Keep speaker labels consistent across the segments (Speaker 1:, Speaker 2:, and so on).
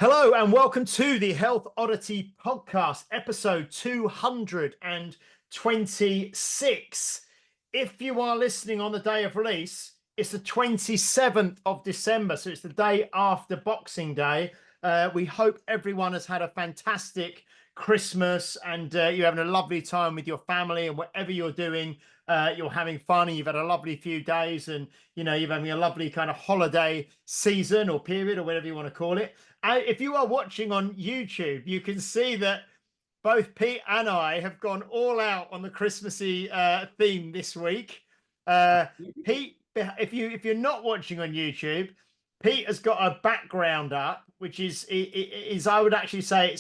Speaker 1: Hello and welcome to the Health Oddity Podcast, episode 226. If you are listening on the day of release, it's the 27th of December, so it's the day after Boxing Day. We hope everyone has had a fantastic Christmas and you're having a lovely time with your family, and whatever you're doing, you're having fun and you've had a lovely few days, and you're having a lovely kind of holiday season or period or whatever you want to call it. If you are watching on YouTube, you can see that both Pete and I have gone all out on the Christmassy theme this week. Pete, if you're not watching on YouTube, Pete has got a background up, which is I would actually say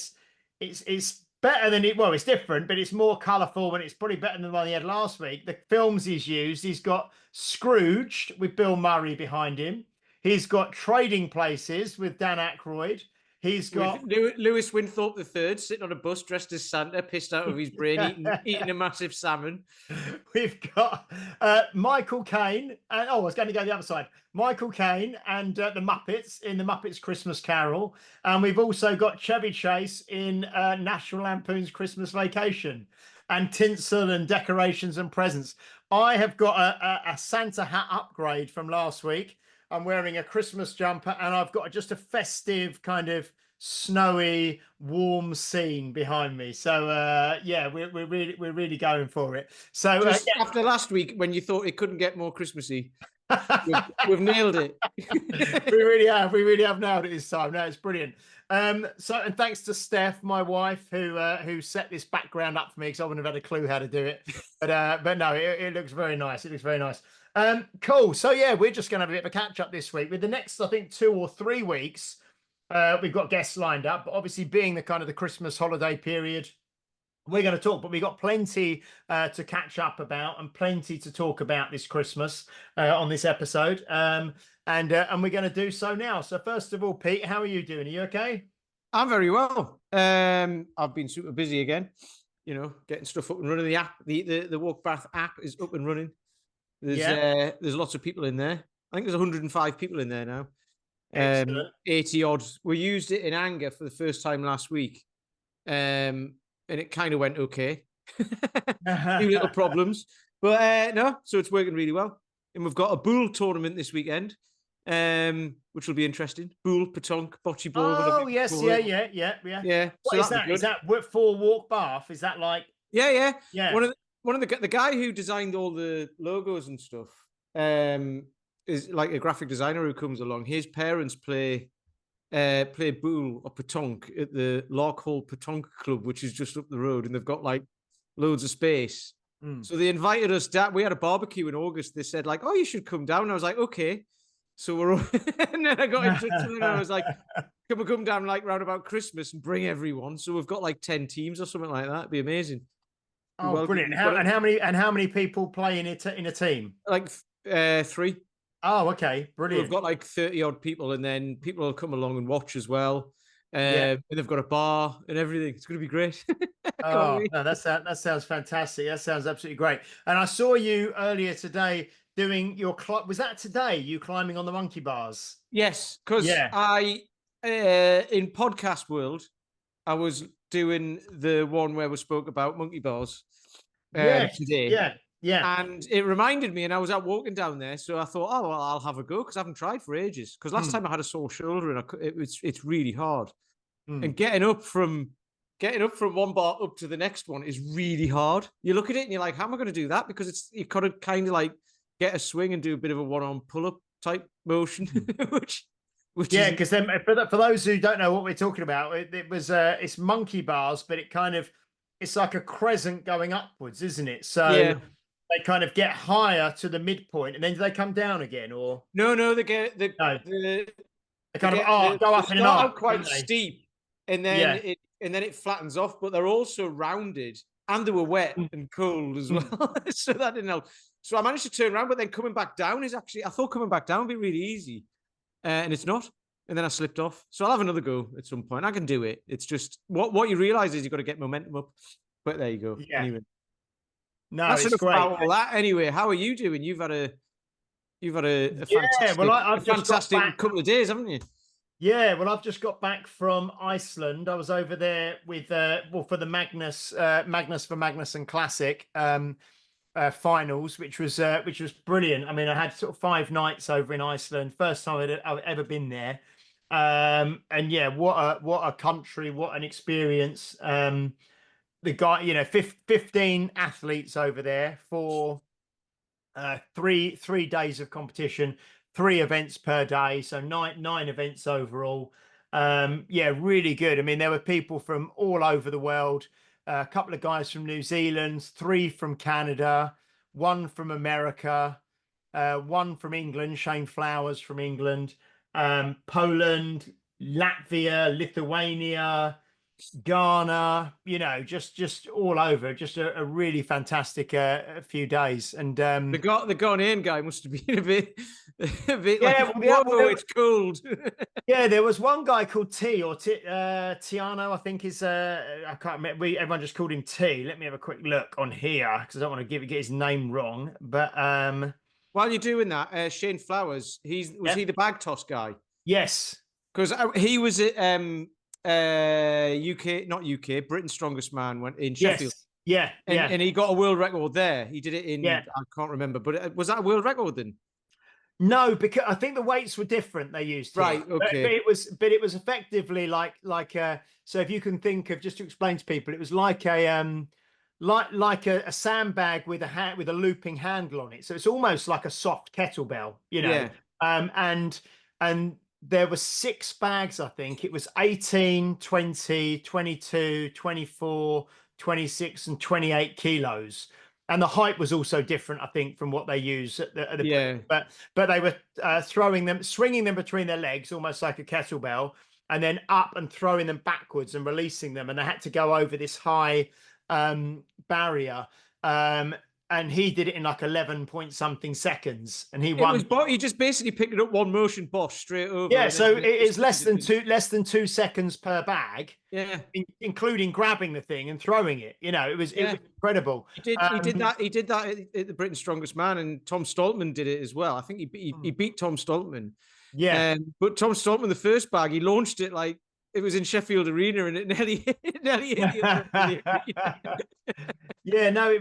Speaker 1: it's better than it. Well, it's different, but it's more colourful, and it's probably better than the one he had last week. The films he's used, he's got Scrooged with Bill Murray behind him. He's got Trading Places with Dan Aykroyd. He's got
Speaker 2: Lewis Winthorpe III sitting on a bus dressed as Santa, pissed out of his brain, eating a massive salmon.
Speaker 1: We've got Michael Caine. I was going to go the other side. Michael Caine and the Muppets in the Muppets Christmas Carol. And we've also got Chevy Chase in National Lampoon's Christmas Vacation, and tinsel and decorations and presents. I have got a Santa hat upgrade from last week. I'm wearing a Christmas jumper, and I've got just a festive kind of snowy, warm scene behind me. So yeah, we're really going for it. So
Speaker 2: after last week, when you thought it couldn't get more Christmassy, we've nailed it.
Speaker 1: we really have nailed it this time. No, it's brilliant. And thanks to Steph, my wife, who set this background up for me, because I wouldn't have had a clue how to do it. But no, it looks very nice. It looks very nice. Cool. So yeah, we're just going to have a bit of a catch up this week. With the next, I think, 2 or 3 weeks, we've got guests lined up. But obviously, being the kind of the Christmas holiday period, we're going to talk. But we've got plenty to catch up about, and plenty to talk about this Christmas on this episode. And we're going to do so now. So first of all, Pete, how are you doing? Are you okay?
Speaker 2: I'm very well. I've been super busy again. Getting stuff up and running. The app, the Walk Bath app is up and running. There's lots of people in there. I think there's 105 people in there now. 80 odd. We used it in anger for the first time last week, and it kind of went okay. Few little problems, but no. So it's working really well. And we've got a Boule tournament this weekend, which will be interesting. Boule, petanque, bocce ball.
Speaker 1: Oh yes, yeah.
Speaker 2: So
Speaker 1: is that for Walk Bath? Is that like?
Speaker 2: Yeah. One of the guy who designed all the logos and stuff is like a graphic designer who comes along. His parents play Boule or petanque at the Larkhall Petanque Club, which is just up the road, and they've got like loads of space. So they invited us down. We had a barbecue in August. They said like, "Oh, you should come down." And I was like, "Okay." So we're and then I got in touch with them and I was like, "Can we come down like round about Christmas and bring everyone?" So we've got like 10 teams or something like that. It'd be amazing.
Speaker 1: Oh, brilliant! How many people play in a team?
Speaker 2: Like 3.
Speaker 1: Oh, okay, brilliant.
Speaker 2: We've got like 30 odd people, and then people will come along and watch as well. And they've got a bar and everything. It's going to be great.
Speaker 1: Oh, no, that sounds fantastic. That sounds absolutely great. And I saw you earlier today doing your was that today? You climbing on the monkey bars?
Speaker 2: Yes, because I in podcast world, I was doing the one where we spoke about monkey bars today. Yeah. And it reminded me, and I was out walking down there, so I thought, oh, well, I'll have a go, because I haven't tried for ages. Because last time I had a sore shoulder, and it's really hard. And getting up from one bar up to the next one is really hard. You look at it and you're like, how am I going to do that? Because you've got to kind of like get a swing and do a bit of a one-arm pull-up type motion, which
Speaker 1: because then for those who don't know what we're talking about, it's monkey bars, but it's like a crescent going upwards, isn't it? So they kind of get higher to the midpoint, and then do they come down again, or
Speaker 2: no? They
Speaker 1: kind of go up and up,
Speaker 2: quite steep, and then it flattens off. But they're also rounded, and they were wet and cold as well, so that didn't help. So I managed to turn around, but then coming back down is actually, I thought coming back down would be really easy, and it's not. And then I slipped off. So I'll have another go at some point. I can do it. It's just what you realize is you've got to get momentum up. But there you go.
Speaker 1: Yeah.
Speaker 2: Anyway.
Speaker 1: No, that's it's great.
Speaker 2: All that. Anyway, how are you doing? You've had a fantastic,
Speaker 1: I've
Speaker 2: fantastic couple of days, haven't you?
Speaker 1: Yeah, well, I've just got back from Iceland. I was over there with for the Magnus and Classic finals, which was brilliant. I mean, I had sort of 5 nights over in Iceland. First time I've ever been there. And yeah, what a country, what an experience. The guy, 15 athletes over there for 3 days of competition, 3 events per day, so nine events overall. Yeah, really good. I mean, there were people from all over the world. A couple of guys from New Zealand, 3 from Canada, 1 from America, 1 from England, Shane Flowers from England, Poland, Latvia, Lithuania, Ghana, just all over, just a really fantastic few days. And
Speaker 2: the Ghanaian guy must have been a bit
Speaker 1: yeah,
Speaker 2: like, whoa, it's cold.
Speaker 1: Yeah, there was one guy called Tiano, I think is I can't remember. Everyone just called him T. Let me have a quick look on here because I don't want to get his name wrong. But
Speaker 2: while you're doing that, Shane Flowers, was he the bag toss guy?
Speaker 1: Yes,
Speaker 2: because he was at UK, not UK, Britain's Strongest Man went in Sheffield.
Speaker 1: Yes. Yeah,
Speaker 2: and he got a world record there. He did it in I can't remember, but was that a world record then?
Speaker 1: No, because I think the weights were different they used here.
Speaker 2: Right, okay.
Speaker 1: But it was effectively like so if you can think of, just to explain to people, it was like a sandbag with a looping handle on it. So it's almost like a soft kettlebell,
Speaker 2: Yeah.
Speaker 1: And there were 6 bags, I think. It was 18, 20, 22, 24, 26, and 28 kilos. And the height was also different, I think, from what they use at the but they were swinging them between their legs, almost like a kettlebell, and then up and throwing them backwards and releasing them. And they had to go over this high barrier. And he did it in like 11 point something seconds, and he won.
Speaker 2: He just basically picked it up one motion, bosh, straight over.
Speaker 1: Yeah, so it is less than 2 seconds per bag.
Speaker 2: Yeah,
Speaker 1: including grabbing the thing and throwing it. It was incredible.
Speaker 2: He did that at the Britain's Strongest Man, and Tom Stoltman did it as well. I think he beat Tom Stoltman.
Speaker 1: Yeah,
Speaker 2: but Tom Stoltman, the first bag, he launched it like it was in Sheffield Arena, and it nearly hit
Speaker 1: Yeah, no,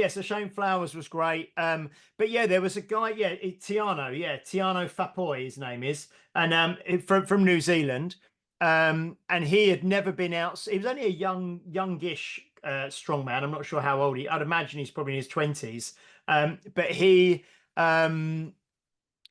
Speaker 1: so Shane Flowers was great. But yeah, there was a guy, Tiano Fapoy, his name is, and from New Zealand. And he had never been out. He was only a youngish strong man. I'm not sure how old I'd imagine he's probably in his 20s. But he'd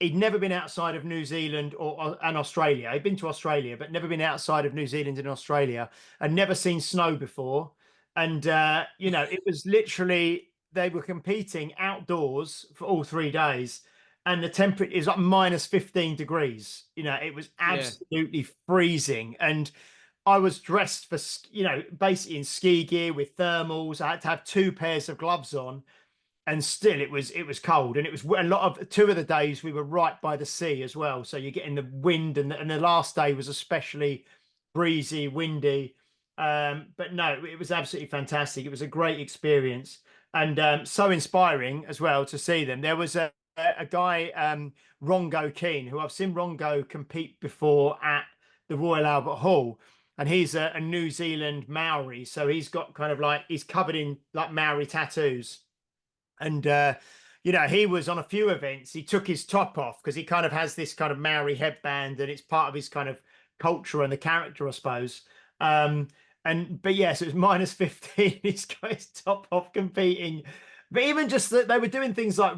Speaker 1: never been outside of New Zealand and Australia. He'd been to Australia, but never been outside of New Zealand and Australia, and never seen snow before. And it was literally, they were competing outdoors for all 3 days, and the temperature is like minus 15 degrees. It was absolutely freezing. And I was dressed for, basically in ski gear with thermals. I had to have 2 pairs of gloves on, and still it was cold. And it was a lot of 2 of the days we were right by the sea as well. So you're getting the wind, and the last day was especially breezy, windy. But no, it was absolutely fantastic. It was a great experience, and so inspiring as well to see them. There was a guy, Rongo Keane, who I've seen Rongo compete before at the Royal Albert Hall, and he's a New Zealand Maori, so he's got kind of like, he's covered in like Maori tattoos, and he was on a few events. He took his top off because he kind of has this kind of Maori headband, and it's part of his kind of culture and the character, I suppose. But yes, it was minus 15. He's got his top off competing. But even just that, they were doing things like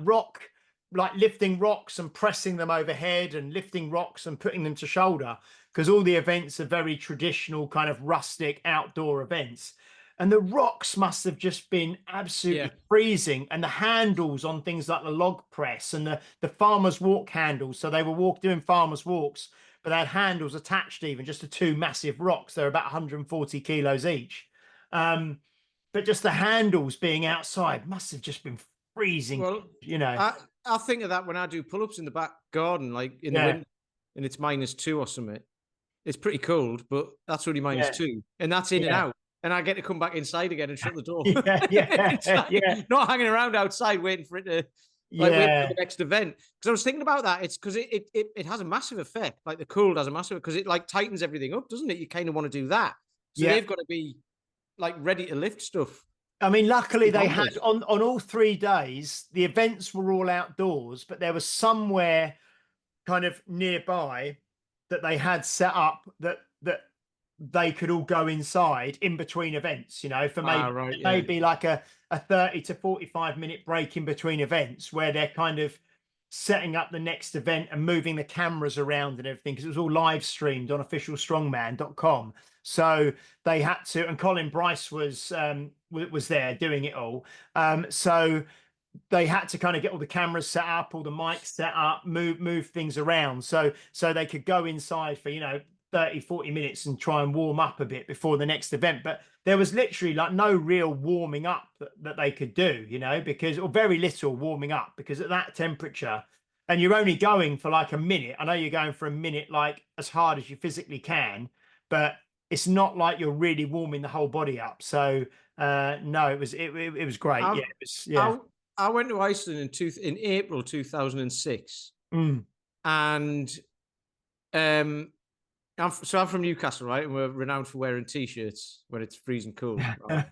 Speaker 1: lifting rocks and pressing them overhead, and lifting rocks and putting them to shoulder, because all the events are very traditional kind of rustic outdoor events. And the rocks must have just been absolutely freezing. And the handles on things like the log press and the farmer's walk handles. So they were doing farmer's walks, but they had handles attached even just to 2 massive rocks. They're about 140 kilos each. But just the handles being outside must have just been freezing.
Speaker 2: Well, I think of that when I do pull-ups in the back garden, like in the winter, and it's -2 or something. It's pretty cold, but that's only -2. And that's in and out. And I get to come back inside again and shut the door.
Speaker 1: Not
Speaker 2: hanging around outside waiting for it to Like wait for the next event. Because I was thinking about that. It's because it has a massive effect. Like the cold has a massive, because it like tightens everything up, doesn't it? You kind of want to do that. So they've got to be like ready to lift stuff.
Speaker 1: I mean, luckily they had on all 3 days, the events were all outdoors, but there was somewhere kind of nearby that they had set up that they could all go inside in between events, you know, for maybe like a 30 to 45 minute break in between events, where they're kind of setting up the next event and moving the cameras around and everything, because it was all live streamed on officialstrongman.com. So they had to, and Colin Bryce was there doing it all. So they had to kind of get all the cameras set up, all the mics set up, move things around, so they could go inside for, you know, 30, 40 minutes and try and warm up a bit before the next event. But there was literally like no real warming up that they could do, you know, because, or very little warming up, because at that temperature, and you're only going for like a minute. I know you're going for a minute, like as hard as you physically can, but it's not like you're really warming the whole body up. So no, it was great.
Speaker 2: I went to Iceland in April 2006, and I'm from Newcastle, right? And we're renowned for wearing t-shirts when it's freezing cold. Right?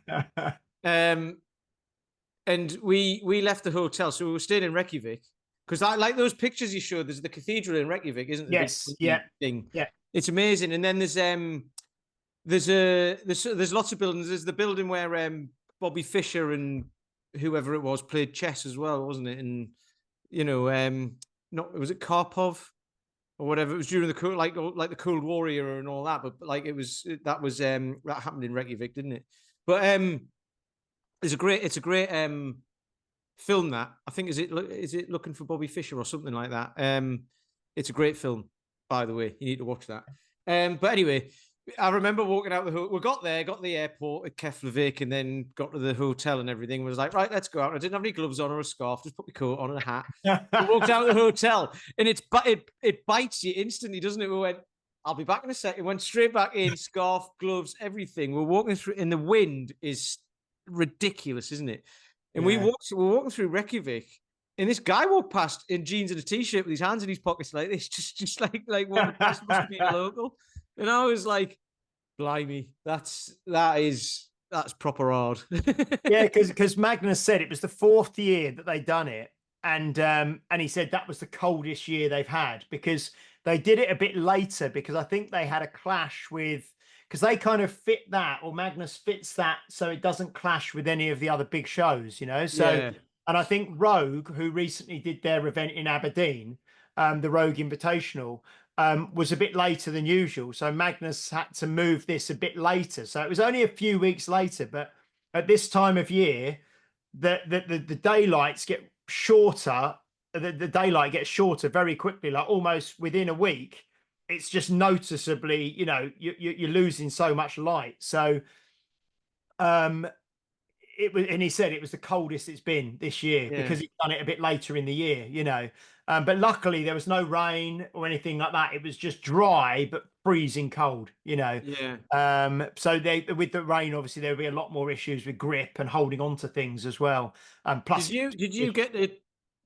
Speaker 2: And we left the hotel, so we were staying in Reykjavik, because I like those pictures you showed. There's the cathedral in Reykjavik, isn't there?
Speaker 1: Yes,
Speaker 2: thing.
Speaker 1: Yeah,
Speaker 2: it's amazing. And then there's lots of buildings. There's the building where Bobby Fischer and whoever it was played chess as well, wasn't it? And you know, was it Karpov or whatever? It was during the like the Cold War era and all that. But like that happened in Reykjavik, didn't it? But it's a great film that I think is it Looking for Bobby Fischer or something like that. It's a great film, by the way. You need to watch that. But anyway, I remember walking out we got to the airport at Keflavik, and then got to the hotel and everything. We was like, right, let's go out. I didn't have any gloves on or a scarf, just put my coat on and a hat. We walked out of the hotel, and it bites you instantly, doesn't it? We went, I'll be back in a second. Went straight back in, scarf, gloves, everything. We're walking through, and the wind is ridiculous, isn't it? And we're walking through Reykjavik, and this guy walked past in jeans and a t-shirt with his hands in his pockets like this, just like one of the best must be a local. And I was like, blimey, that's proper hard.
Speaker 1: Yeah, because Magnus said it was the 4th year that they'd done it. And he said that was the coldest year they've had, because they did it a bit later, because I think they had a clash with, because they kind of fit that, or Magnus fits that so it doesn't clash with any of the other big shows, you know? So, and I think Rogue, who recently did their event in Aberdeen, the Rogue Invitational, was a bit later than usual. So Magnus had to move this a bit later. So it was only a few weeks later, but at this time of year, the daylights get shorter. The daylight gets shorter very quickly, like almost within a week. It's just noticeably, you know, you're losing so much light. So it was, and he said it was the coldest it's been this year, because he'd done it a bit later in the year, you know. But luckily there was no rain or anything like that. It was just dry but freezing cold, you know. So with the rain, obviously there'll be a lot more issues with grip and holding on to things as well. Plus,
Speaker 2: did you get to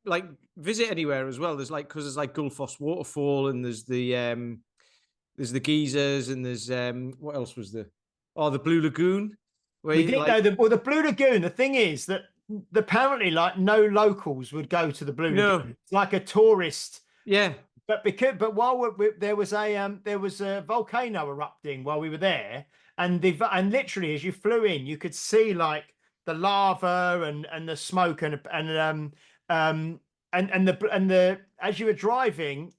Speaker 2: like visit anywhere as well? There's like, because there's like Gullfoss waterfall, and there's the geysers, and there's what else was there? Oh, the Blue Lagoon.
Speaker 1: We did know the Blue Lagoon. The thing is that apparently, like, no locals would go to the Blue Lagoon. It's like a tourist.
Speaker 2: Yeah.
Speaker 1: But while there was a volcano erupting while we were there, and literally as you flew in, you could see like the lava and the smoke and the as you were driving.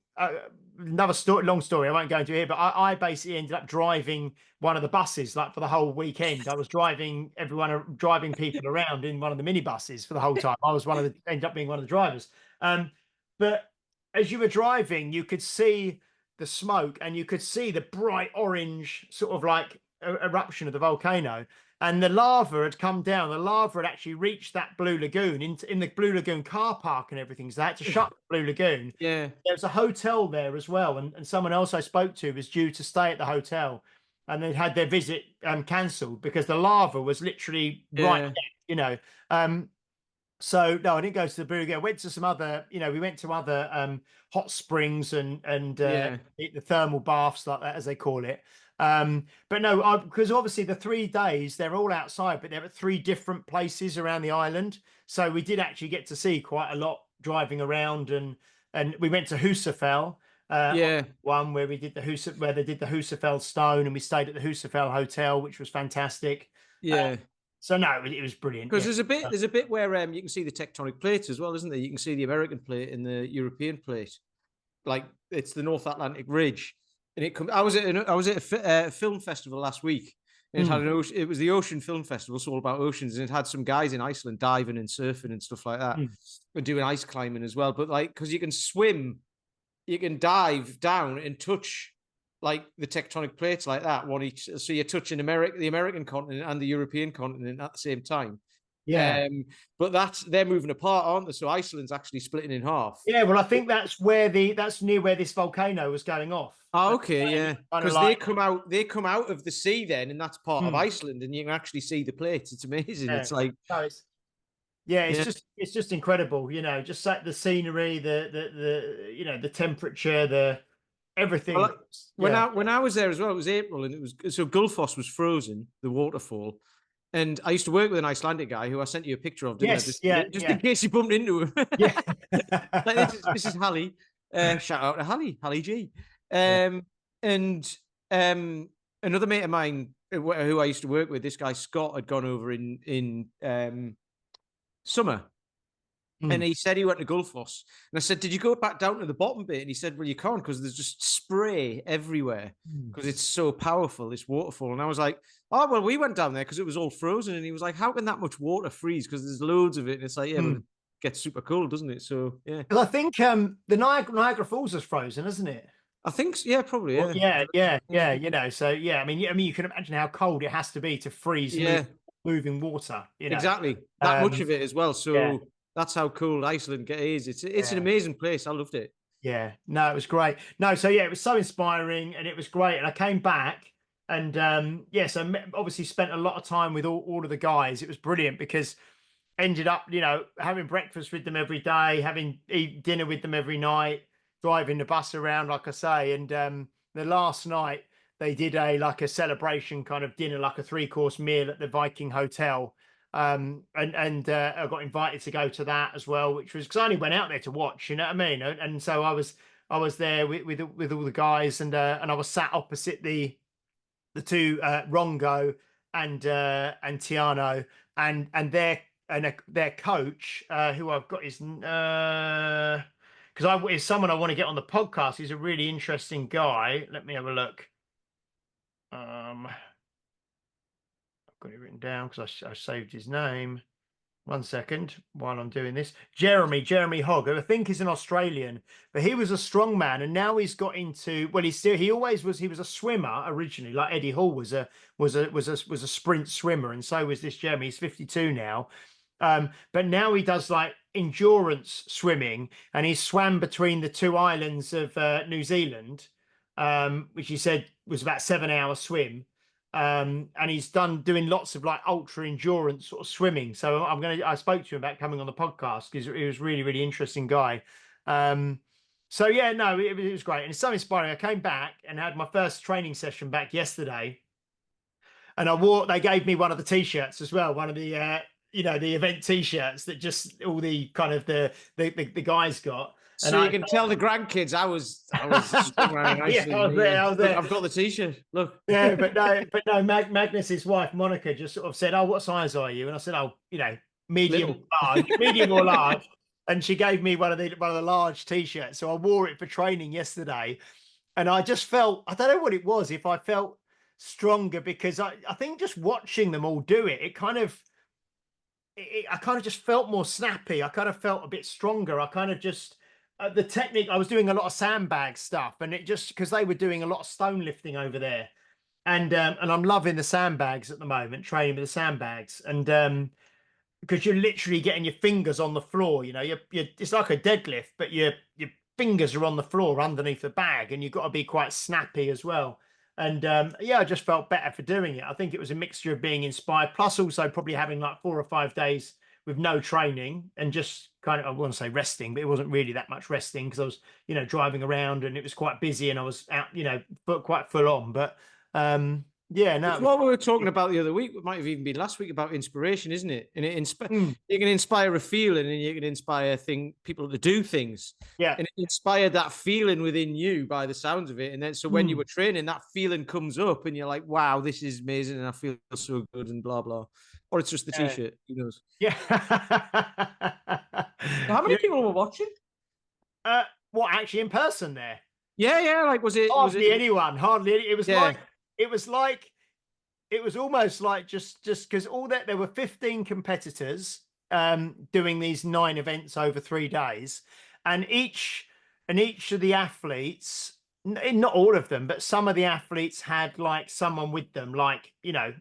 Speaker 1: Another long story I won't go into here, but I basically ended up driving one of the buses, like for the whole weekend. I was driving people around in one of the minibuses for the whole time. I was ended up being one of the drivers. But as you were driving, you could see the smoke, and you could see the bright orange sort of like eruption of the volcano, and the lava had come down. The lava had actually reached that Blue Lagoon in the Blue Lagoon car park and everything. So they had to shut the Blue Lagoon.
Speaker 2: Yeah.
Speaker 1: There's a hotel there as well. And someone else I spoke to was due to stay at the hotel, and they had their visit cancelled because the lava was literally right there, you know. So no, I didn't go to the Brugge. I went to some other, we went to other hot springs and the thermal baths like that, as they call it. But no, because obviously the 3 days they're all outside, but they're at 3 different places around the island. So we did actually get to see quite a lot driving around, and we went to Husafell, one where we did where they did the Husafell stone, and we stayed at the Husafell hotel, which was fantastic.
Speaker 2: Yeah.
Speaker 1: So no, it was brilliant.
Speaker 2: Because there's a bit where you can see the tectonic plates as well, isn't there? You can see the American plate and the European plate, like it's the North Atlantic Ridge, and it comes. I was at a film festival last week, and it was the Ocean Film Festival, so all about oceans, and it had some guys in Iceland diving and surfing and stuff like that, and doing ice climbing as well. But like, because you can swim, you can dive down and touch like the tectonic plates like that, one each. So you're touching the American continent and the European continent at the same time.
Speaker 1: Yeah.
Speaker 2: But they're moving apart, aren't they? So Iceland's actually splitting in half.
Speaker 1: Yeah, well, I think that's near where this volcano was going off.
Speaker 2: Oh, okay, yeah. Because they come out of the sea then, and that's part of Iceland, and you can actually see the plates. It's amazing. Yeah. It's like
Speaker 1: it's just incredible, just like the scenery, the temperature, the everything.
Speaker 2: Well, when I was there as well, it was April, and Gullfoss was frozen, the waterfall. And I used to work with an Icelandic guy who I sent you a picture of, just in case you bumped into him.
Speaker 1: Yeah.
Speaker 2: Like, this is Hallie. Shout out to Hallie G. And another mate of mine who I used to work with, this guy Scott, had gone over in summer. And he said he went to Gullfoss. And I said, did you go back down to the bottom bit? And he said, well, you can't, because there's just spray everywhere, because it's so powerful, this waterfall. And I was like, oh, well, we went down there because it was all frozen. And he was like, how can that much water freeze? Because there's loads of it. And it's like, yeah, but it gets super cold, doesn't it? So, yeah.
Speaker 1: Well, I think the Niagara Falls is frozen, isn't it?
Speaker 2: I think so, yeah, probably. Yeah.
Speaker 1: Well, yeah. So, yeah, I mean, you can imagine how cold it has to be to freeze moving water.
Speaker 2: Exactly. That much of it as well. So... Yeah. That's how cool Iceland is. It's an amazing place. I loved it.
Speaker 1: Yeah, no, it was great. No, so yeah, it was so inspiring, and it was great. And I came back, and so obviously spent a lot of time with all of the guys. It was brilliant because ended up, having breakfast with them every day, eat dinner with them every night, driving the bus around, like I say. And the last night they did a celebration kind of dinner, like a 3-course meal at the Viking Hotel. And I got invited to go to that as well, which was because I only went out there to watch, you know what I mean? And so I was there with all the guys, and I was sat opposite the two Rongo and Tiano and their coach, who I've got is because is someone I want to get on the podcast. He's a really interesting guy. Let me have a look. Got it written down because I saved his name. 1 second while I'm doing this. Jeremy Hogg, who I think is an Australian, but he was a strong man, and now he's got into, well, he was a swimmer originally, like Eddie Hall was a sprint swimmer, and so was this Jeremy. He's 52 now. But now he does like endurance swimming, and he swam between the 2 islands of New Zealand, which he said was about 7-hour swim. And he's doing lots of like ultra endurance sort of swimming. So I spoke to him about coming on the podcast because he was really, really interesting guy. So yeah, no, it was great. And it's so inspiring. I came back and had my first training session back yesterday. And they gave me one of the t-shirts as well. One of the, the event t-shirts that just all the kind of the guys got.
Speaker 2: So you can tell the grandkids I was wearing Iceland.
Speaker 1: I was there.
Speaker 2: Look, I've got the t-shirt. Look.
Speaker 1: Yeah, but no. Magnus's wife Monica just sort of said, "Oh, what size are you?" And I said, "Oh, medium or large." And she gave me one of the large t-shirts. So I wore it for training yesterday, and I just felt, I don't know what it was, if I felt stronger, because I think just watching them all do it, I kind of just felt more snappy. I kind of felt a bit stronger. I kind of just. The technique, I was doing a lot of sandbag stuff, and it just because they were doing a lot of stone lifting over there, and I'm loving the sandbags at the moment, training with the sandbags, and because you're literally getting your fingers on the floor, it's like a deadlift, but your fingers are on the floor underneath the bag, and you've got to be quite snappy as well. And I just felt better for doing it. I think it was a mixture of being inspired, plus also probably having like 4 or 5 days with no training and just kind of, I wouldn't say resting, but it wasn't really that much resting because I was, driving around and it was quite busy and I was out, but quite full on. But yeah, no.
Speaker 2: It's what we were talking about the other week. It might have even been last week about inspiration, isn't it? And you can inspire a feeling, and you can inspire people to do things.
Speaker 1: Yeah,
Speaker 2: and it inspired that feeling within you by the sounds of it. And then, so when you were training, that feeling comes up, and you're like, "Wow, this is amazing," and I feel so good, and blah blah. Or it's just the t-shirt. Who knows?
Speaker 1: Yeah.
Speaker 2: How many people were watching?
Speaker 1: What, actually in person there?
Speaker 2: Yeah. Like, was it
Speaker 1: hardly anyone? Hardly. It was like. It was almost like just because there were 15 competitors doing these 9 events over 3 days, and each of the athletes, not all of them, but some of the athletes had like someone with them, like a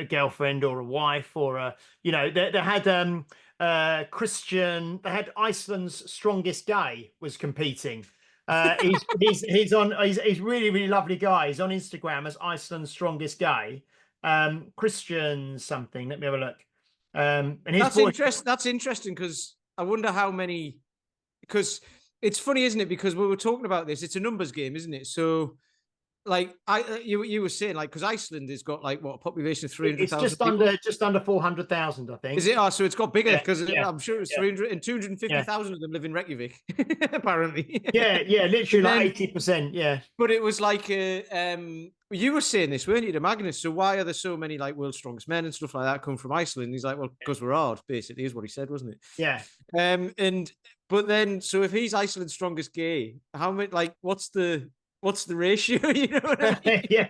Speaker 1: girlfriend or a wife or they had Christian. They had Iceland's strongest gay was competing. He's really, really lovely guy. He's on Instagram as Iceland's strongest gay. Christian something. Let me have a look. And
Speaker 2: that's interesting because I wonder how many. Because it's funny, isn't it? Because we were talking about this. It's a numbers game, isn't it? So, like you were saying, like, because Iceland has got like what, a population of 300,000.
Speaker 1: It's just under 400,000, I think.
Speaker 2: Is it? Oh, so it's got bigger because I'm sure it's 300 and 250,000 of them live in Reykjavik, apparently.
Speaker 1: Yeah, literally like 80%. Yeah.
Speaker 2: But it was like you were saying this, weren't you, to Magnus? So why are there so many like world's strongest men and stuff like that come from Iceland? And he's like, well, because we're hard, basically, is what he said, wasn't it?
Speaker 1: Yeah.
Speaker 2: But then, so if he's Iceland's strongest gay, how many? Like, what's the ratio? You know what I mean?
Speaker 1: Yeah,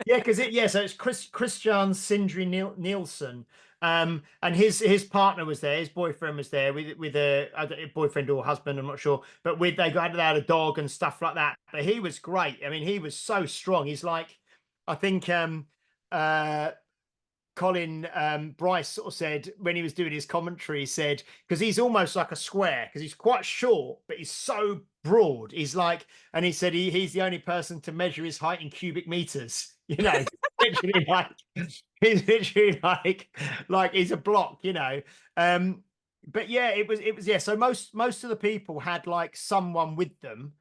Speaker 1: because so it's Christian Sindri Nielsen, and his partner was there, his boyfriend was there with a boyfriend or husband, I'm not sure, but they had a dog and stuff like that. But he was great. I mean, he was so strong. He's like, I think Colin Bryce sort of said when he was doing his commentary, he said, because he's almost like a square, because he's quite short, but he's so broad. He's like, and he said he's the only person to measure his height in cubic meters. Literally he's literally like he's a block. But yeah, it was. So most of the people had like someone with them.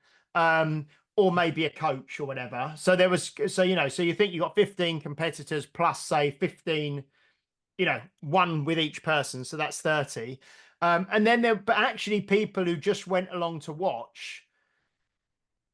Speaker 1: Or maybe a coach or whatever. So there was, so you think you got 15 competitors plus say 15, one with each person. So that's 30. And then but actually people who just went along to watch,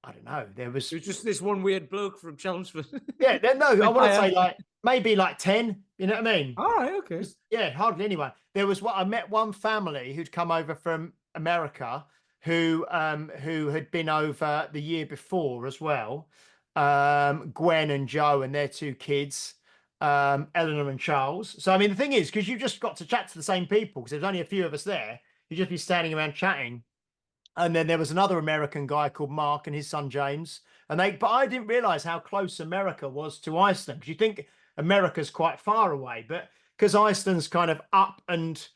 Speaker 1: I don't know. There was
Speaker 2: just this one weird bloke from Chelmsford.
Speaker 1: Yeah, no, I want to say like maybe like 10. You know what I mean?
Speaker 2: All right, okay.
Speaker 1: Hardly anyone. There was I met one family who'd come over from America who had been over the year before as well. Gwen and Joe and their 2 kids, Eleanor and Charles. So I mean, the thing is, because you just got to chat to the same people, because there's only a few of us there, you just be standing around chatting. And then there was another American guy called Mark and his son James. But I didn't realize how close America was to Iceland, because you think America's quite far away, but because Iceland's kind of up and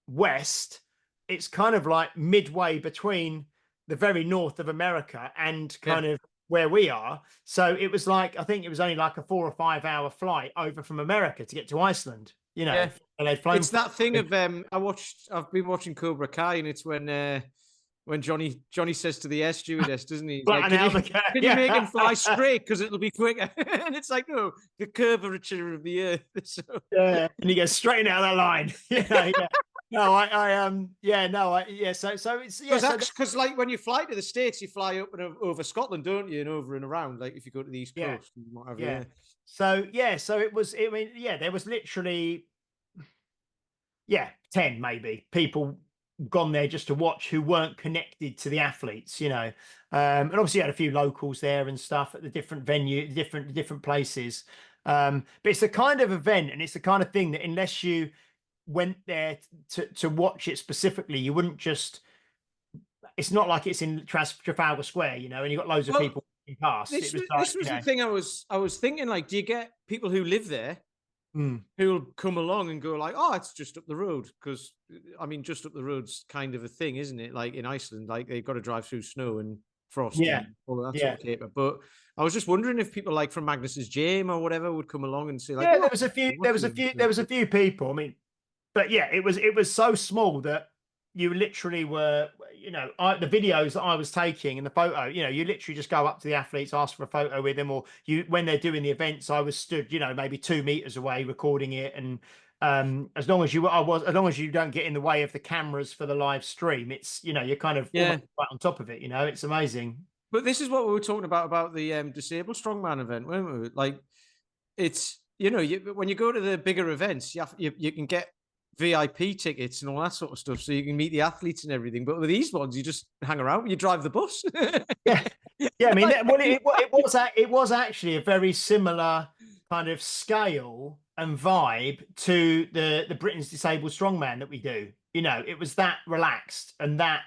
Speaker 1: west, it's kind of like midway between the very north of America and kind of where we are. So it was like, I think it was only like a 4 or 5 hour flight over from America to get to Iceland, and they'd flown.
Speaker 2: It's that thing of, I've been watching Cobra Kai, and it's when Johnny says to the air stewardess, doesn't he? Like, can you make him fly straight because it'll be quicker? And it's like, no, the curvature of the earth. So.
Speaker 1: Yeah, and he goes straight out of that line. No, So it's
Speaker 2: because like when you fly to the States, you fly up and over Scotland, don't you, and over and around. Like if you go to the East Coast, and what have you.
Speaker 1: So it was. I mean, there was literally 10 maybe people gone there just to watch who weren't connected to the athletes, and obviously you had a few locals there and stuff at the different venue, different places. But it's the kind of event and it's the kind of thing that unless you went there to watch it specifically, you wouldn't just. It's not like it's in Trafalgar Square, and you got loads of people past.
Speaker 2: This was the thing I was thinking. Like, do you get people who live there who'll come along and go like, "Oh, it's just up the road"? Because I mean, just up the road's kind of a thing, isn't it? Like in Iceland, like they've got to drive through snow and frost, and all that sort of caper. But I was just wondering if people like from Magnus's gym or whatever would come along and say, like,
Speaker 1: there was a few people. I mean, but yeah, it was so small that you literally were, the videos that I was taking and the photo, you literally just go up to the athletes, ask for a photo with them, or when they're doing the events, I was stood, maybe 2 meters away recording it. And as long as you don't get in the way of the cameras for the live stream, it's, you're kind of almost right on top of it. It's amazing.
Speaker 2: But this is what we were talking about the disabled strongman event, weren't we? Like, it's, when you go to the bigger events, you can get VIP tickets and all that sort of stuff, so you can meet the athletes and everything. But with these ones, you just hang around, you drive the bus.
Speaker 1: Yeah. I mean, it was actually a very similar kind of scale and vibe to the Britain's Disabled Strongman that we do. It was that relaxed and that.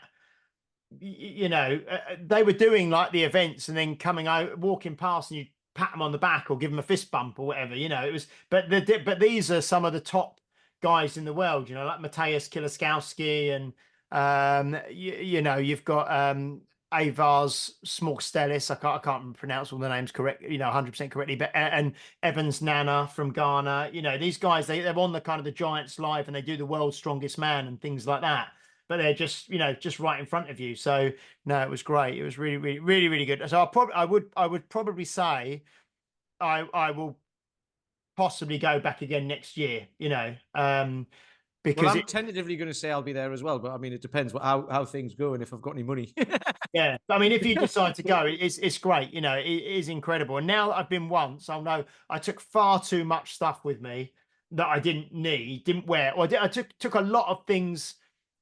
Speaker 1: They were doing like the events and then coming out, walking past, and you pat them on the back or give them a fist bump or whatever. It was. But these are some of the top guys in the world, like Mateusz Kieliszkowski, and you've got Avars Smorgstelis. I can't pronounce all the names correct, 100% correctly, but and Evans Nana from Ghana. These guys, they're on the kind of the Giants Live, and they do the World's Strongest Man and things like that. But they're just, just right in front of you. So no, it was great. It was really, really, really, really good. So I would probably say I will possibly go back again next year, because
Speaker 2: I'm tentatively going to say I'll be there as well, but I mean, it depends how things go and if I've got any money.
Speaker 1: Yeah, I mean, if you decide to go, it's great. It is incredible. And now that I've been once, I'll know I took far too much stuff with me that I didn't wear, or I took a lot of things,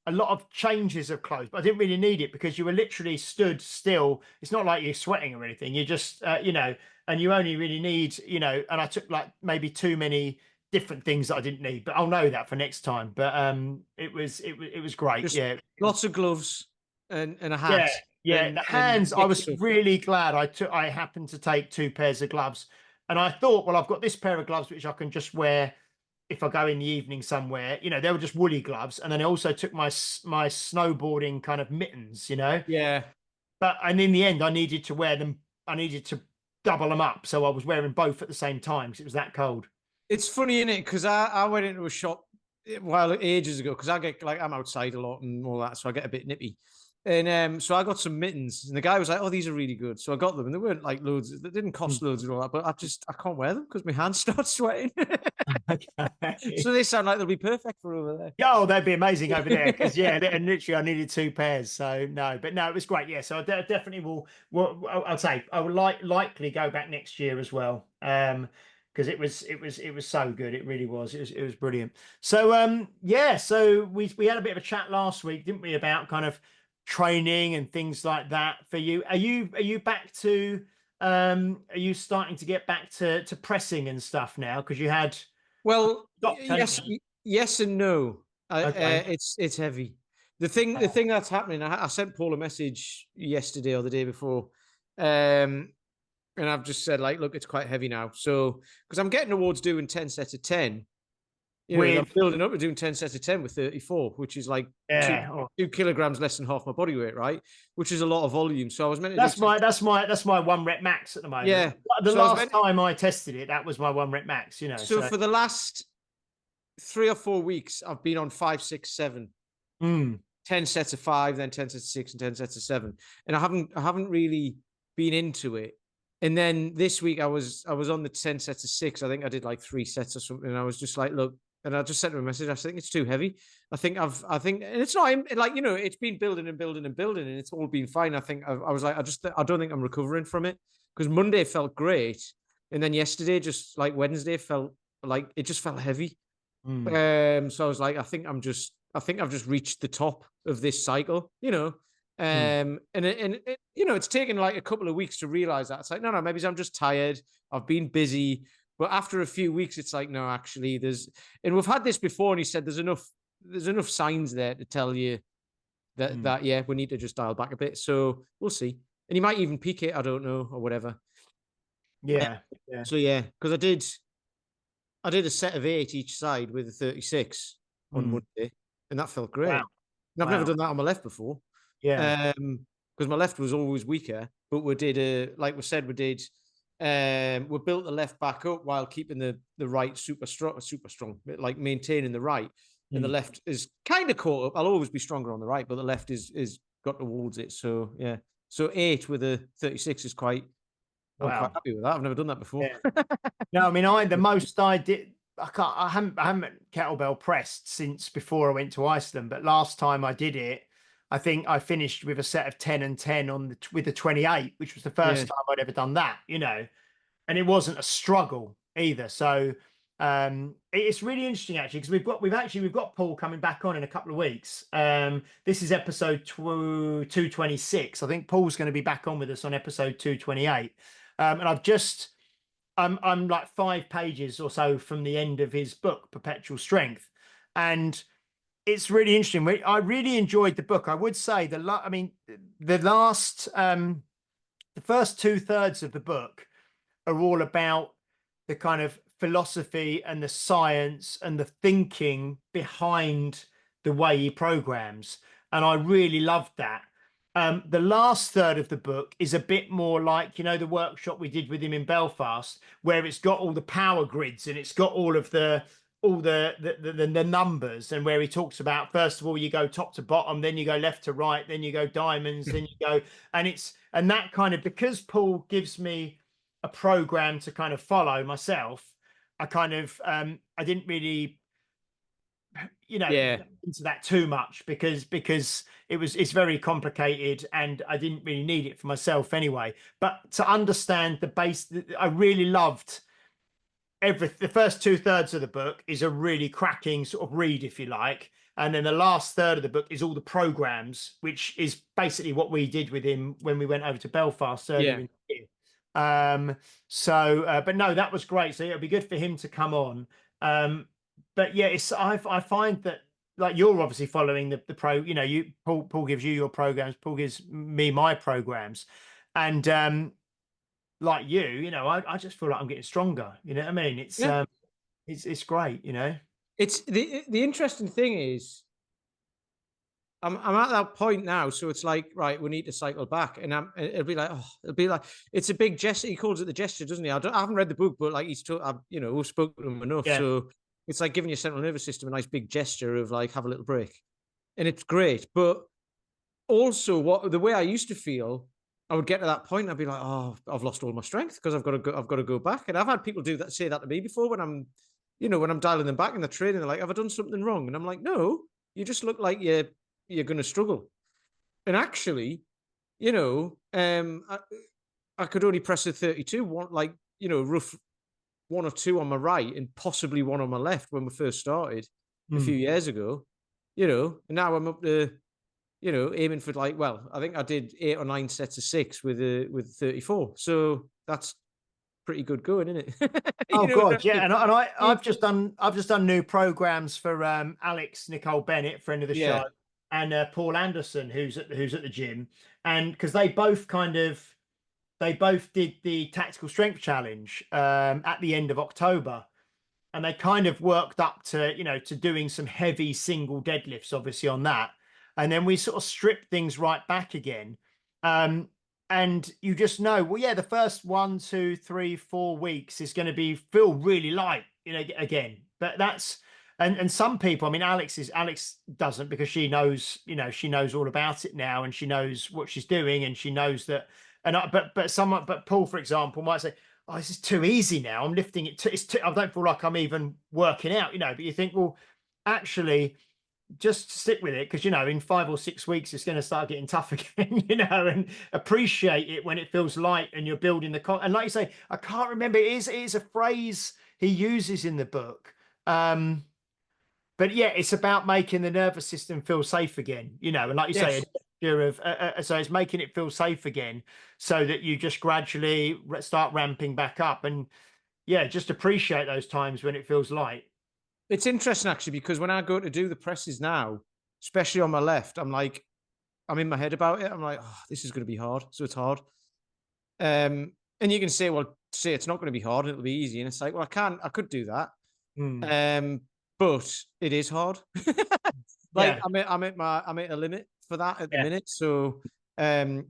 Speaker 1: a lot of changes of clothes, but I didn't really need it because you were literally stood still. It's not like you're sweating or anything. You just, and you only really need, and I took like maybe too many different things that I didn't need, but I'll know that for next time. But it was great.
Speaker 2: Just
Speaker 1: yeah.
Speaker 2: Lots of gloves and a hat.
Speaker 1: Yeah. The hands, I was really glad I happened to take 2 pairs of gloves. And I thought, well, I've got this pair of gloves, which I can just wear if I go in the evening somewhere. They were just woolly gloves. And then I also took my snowboarding kind of mittens,
Speaker 2: Yeah.
Speaker 1: And in the end, I needed to wear them. I needed to double them up. So I was wearing both at the same time because it was that cold.
Speaker 2: It's funny, isn't it? Because I went into a shop ages ago, because I get I'm outside a lot and all that, so I get a bit nippy. And so I got some mittens, and the guy was like, "Oh, these are really good." So I got them, and they weren't like loads. They didn't cost loads and all that, but I can't wear them because my hands start sweating. So they sound like they'll be perfect for over there.
Speaker 1: Oh, they'd be amazing over there because and literally I needed 2 pairs. So no, but no, it was great. Yeah, so I definitely will. I'd say I would likely go back next year as well. Because it was so good. It really was. It was brilliant. So so we had a bit of a chat last week, didn't we, about kind of training and things like that for you. Are you back to are you starting to get back to pressing and stuff now? Because you had
Speaker 2: yes and no.
Speaker 1: Okay.
Speaker 2: It's heavy. The thing that's happening, I sent Paul a message yesterday or the day before, and I've just said, like, look, it's quite heavy now. So, because I'm getting towards doing 10 sets of 10. I'm building up to doing 10 sets of 10 with 34, which is like 2 kilograms less than half my body weight, right? Which is a lot of volume. So I was meant to
Speaker 1: that's my 1 rep max at the moment.
Speaker 2: Yeah.
Speaker 1: The last time I tested it, that was my 1 rep max,
Speaker 2: So for the last 3 or 4 weeks, I've been on 5, 6, 7. 10 sets of 5, then 10 sets of 6, and 10 sets of 7. And I haven't really been into it. And then this week I was on the 10 sets of 6. I think I did like 3 sets or something. And I was just like, look, and I just sent him a message. I think it's too heavy. I think, and it's not like, it's been building and building and building, and it's all been fine. I think I was like, I don't think I'm recovering from it, because Monday felt great. And then yesterday, just like Wednesday, felt like it just felt heavy. So I was like, I think I've just reached the top of this cycle, and it's taken like a couple of weeks to realize that. It's like, no, maybe I'm just tired. I've been busy. But after a few weeks, it's like, no, actually and we've had this before, and he said there's enough signs there to tell you that yeah, we need to just dial back a bit. So we'll see. And he might even peak it, I don't know, or whatever.
Speaker 1: Yeah.
Speaker 2: So yeah, because I did a set of 8 each side with a 36 on Monday, and that felt great.
Speaker 1: Wow.
Speaker 2: And I've never done that on my left before.
Speaker 1: Yeah.
Speaker 2: Because my left was always weaker, but we did like we said, we built the left back up while keeping the right super strong, like maintaining the right. and the left is kind of caught up. I'll always be stronger on the right, but the left is got towards it. So yeah, so 8 with a 36 is quite. I'm quite happy with that. I've never done that before.
Speaker 1: Yeah. No, I mean, the most I did. I haven't kettlebell pressed since before I went to Iceland. But last time I did it, I think I finished with a set of 10 and 10 with the 28, which was the first time I'd ever done that. And it wasn't a struggle either. So it's really interesting actually, because we've got Paul coming back on in a couple of weeks. This is episode 226. I think Paul's going to be back on with us on episode 228. And I'm like 5 pages or so from the end of his book, Perpetual Strength. And it's really interesting. I really enjoyed the book. I would say the first 2/3 of the book are all about the kind of philosophy and the science and the thinking behind the way he programs. And I really loved that. The last third of the book is a bit more like, the workshop we did with him in Belfast, where it's got all the power grids and it's got all the numbers, and where he talks about, first of all, you go top to bottom, then you go left to right, then you go diamonds, then you go, and that kind of, because Paul gives me a program to kind of follow myself, I kind of, I didn't really into that too much, because it's very complicated and I didn't really need it for myself anyway. But to understand the base, I really loved the first 2/3 of the book is a really cracking sort of read, if you like, and then the last third of the book is all the programs, which is basically what we did with him when we went over to Belfast earlier in the year. But no, that was great. So it'll be good for him to come on. But yeah, I find that, like, you're obviously following the pro, Paul gives you your programs, Paul gives me my programs. And like I just feel like I'm getting stronger. You know what I mean? It's great,
Speaker 2: It's the interesting thing is, I'm at that point now, so it's like, right, we need to cycle back, and it'll be like, it's a big gesture. He calls it the gesture, doesn't he? I haven't read the book, but like we've spoken to him enough, so it's like giving your central nervous system a nice big gesture of like, have a little break, and it's great. But also, the way I used to feel, I would get to that point, and I'd be like, oh, I've lost all my strength because I've got to go back. And I've had people say that to me before when I'm dialing them back in the training. They're like, have I done something wrong? And I'm like, no, you just look like you're going to struggle. And actually, I could only press a 32, rough 1 or 2 on my right and possibly 1 on my left when we first started a few years ago, and now I'm up to, aiming for I think I did 8 or 9 sets of 6 with 34. So that's pretty good going, isn't it?
Speaker 1: Oh God, yeah. And I've just done new programs for Alex Nicole Bennett, friend of the show, and Paul Anderson, who's at the gym, and because they both did the Tactical Strength Challenge at the end of October, and they kind of worked up to doing some heavy single deadlifts, obviously, on that. And then we sort of stripped things right back again. And you just know, well, yeah, the first 1, 2, 3, 4 weeks is going to feel really light, again. But that's, and some people, I mean, Alex doesn't, because she knows all about it now, and she knows what she's doing, and she knows that. But Paul, for example, might say, oh, this is too easy now. I'm lifting it. I don't feel like I'm even working out, but you think, well, actually, just stick with it, because in 5 or 6 weeks it's going to start getting tough again, and appreciate it when it feels light and you're building and like you say, I can't remember, it is a phrase he uses in the book, but yeah, it's about making the nervous system feel safe again, and like you say, so it's making it feel safe again, so that you just gradually start ramping back up, and just appreciate those times when it feels light.
Speaker 2: It's interesting, actually, because when I go to do the presses now, especially on my left, I'm in my head about it. I'm like, oh, this is going to be hard. So it's hard. And you can say it's not going to be hard and it'll be easy. And it's like, well, I could do that. But it is hard. I'm at a limit for that at the minute. So, and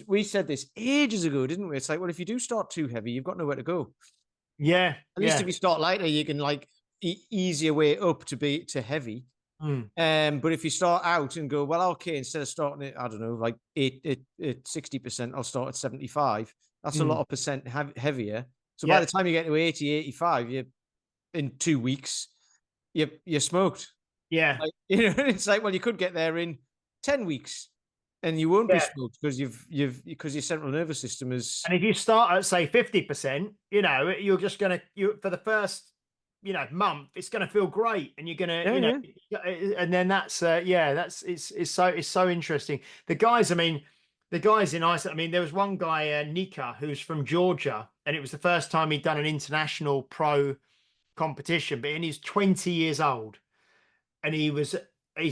Speaker 2: we said this ages ago, didn't we? It's like, well, if you do start too heavy, you've got nowhere to go.
Speaker 1: Yeah.
Speaker 2: At least if you start lighter, you can easier way up to heavy. But if you start out and go, well, okay, instead of starting at, I don't know, like 60%, I'll start at 75. That's a lot of percent heavier. So by the time you get to 80, 85, you're in 2 weeks, you're smoked.
Speaker 1: Yeah.
Speaker 2: Like, it's like, well, you could get there in 10 weeks and you won't be smoked because because your central nervous system is.
Speaker 1: And if you start at say 50%, you're just going to, for the first, month, it's going to feel great. And you're going to, and then that's, it's so interesting. The guys in Iceland, there was one guy, Nika, who's from Georgia, and it was the first time he'd done an international pro competition, but he's 20 years old, and he's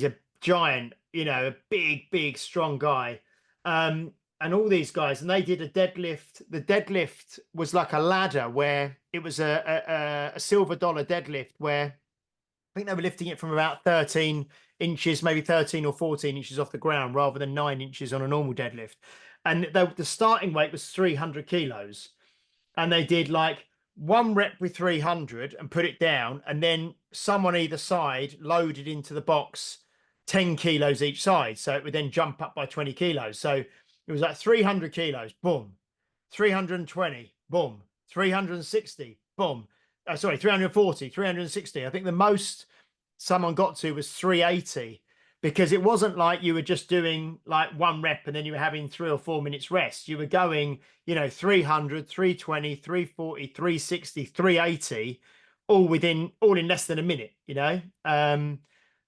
Speaker 1: a giant, a big, strong guy. And all these guys, and they did a deadlift. The deadlift was like a ladder where it was a silver dollar deadlift where I think they were lifting it from about 13 inches, maybe 13 or 14 inches off the ground rather than 9 inches on a normal deadlift. And the starting weight was 300 kilos. And they did like 1 rep with 300 and put it down. And then someone either side loaded into the box 10 kilos each side. So it would then jump up by 20 kilos. So it was like 300 kilos, boom, 320, boom, 360, boom. 340, 360. I think the most someone got to was 380, because it wasn't like you were just doing like 1 rep and then you were having 3 or 4 minutes rest. You were going, 300, 320, 340, 360, 380, all in less than a minute,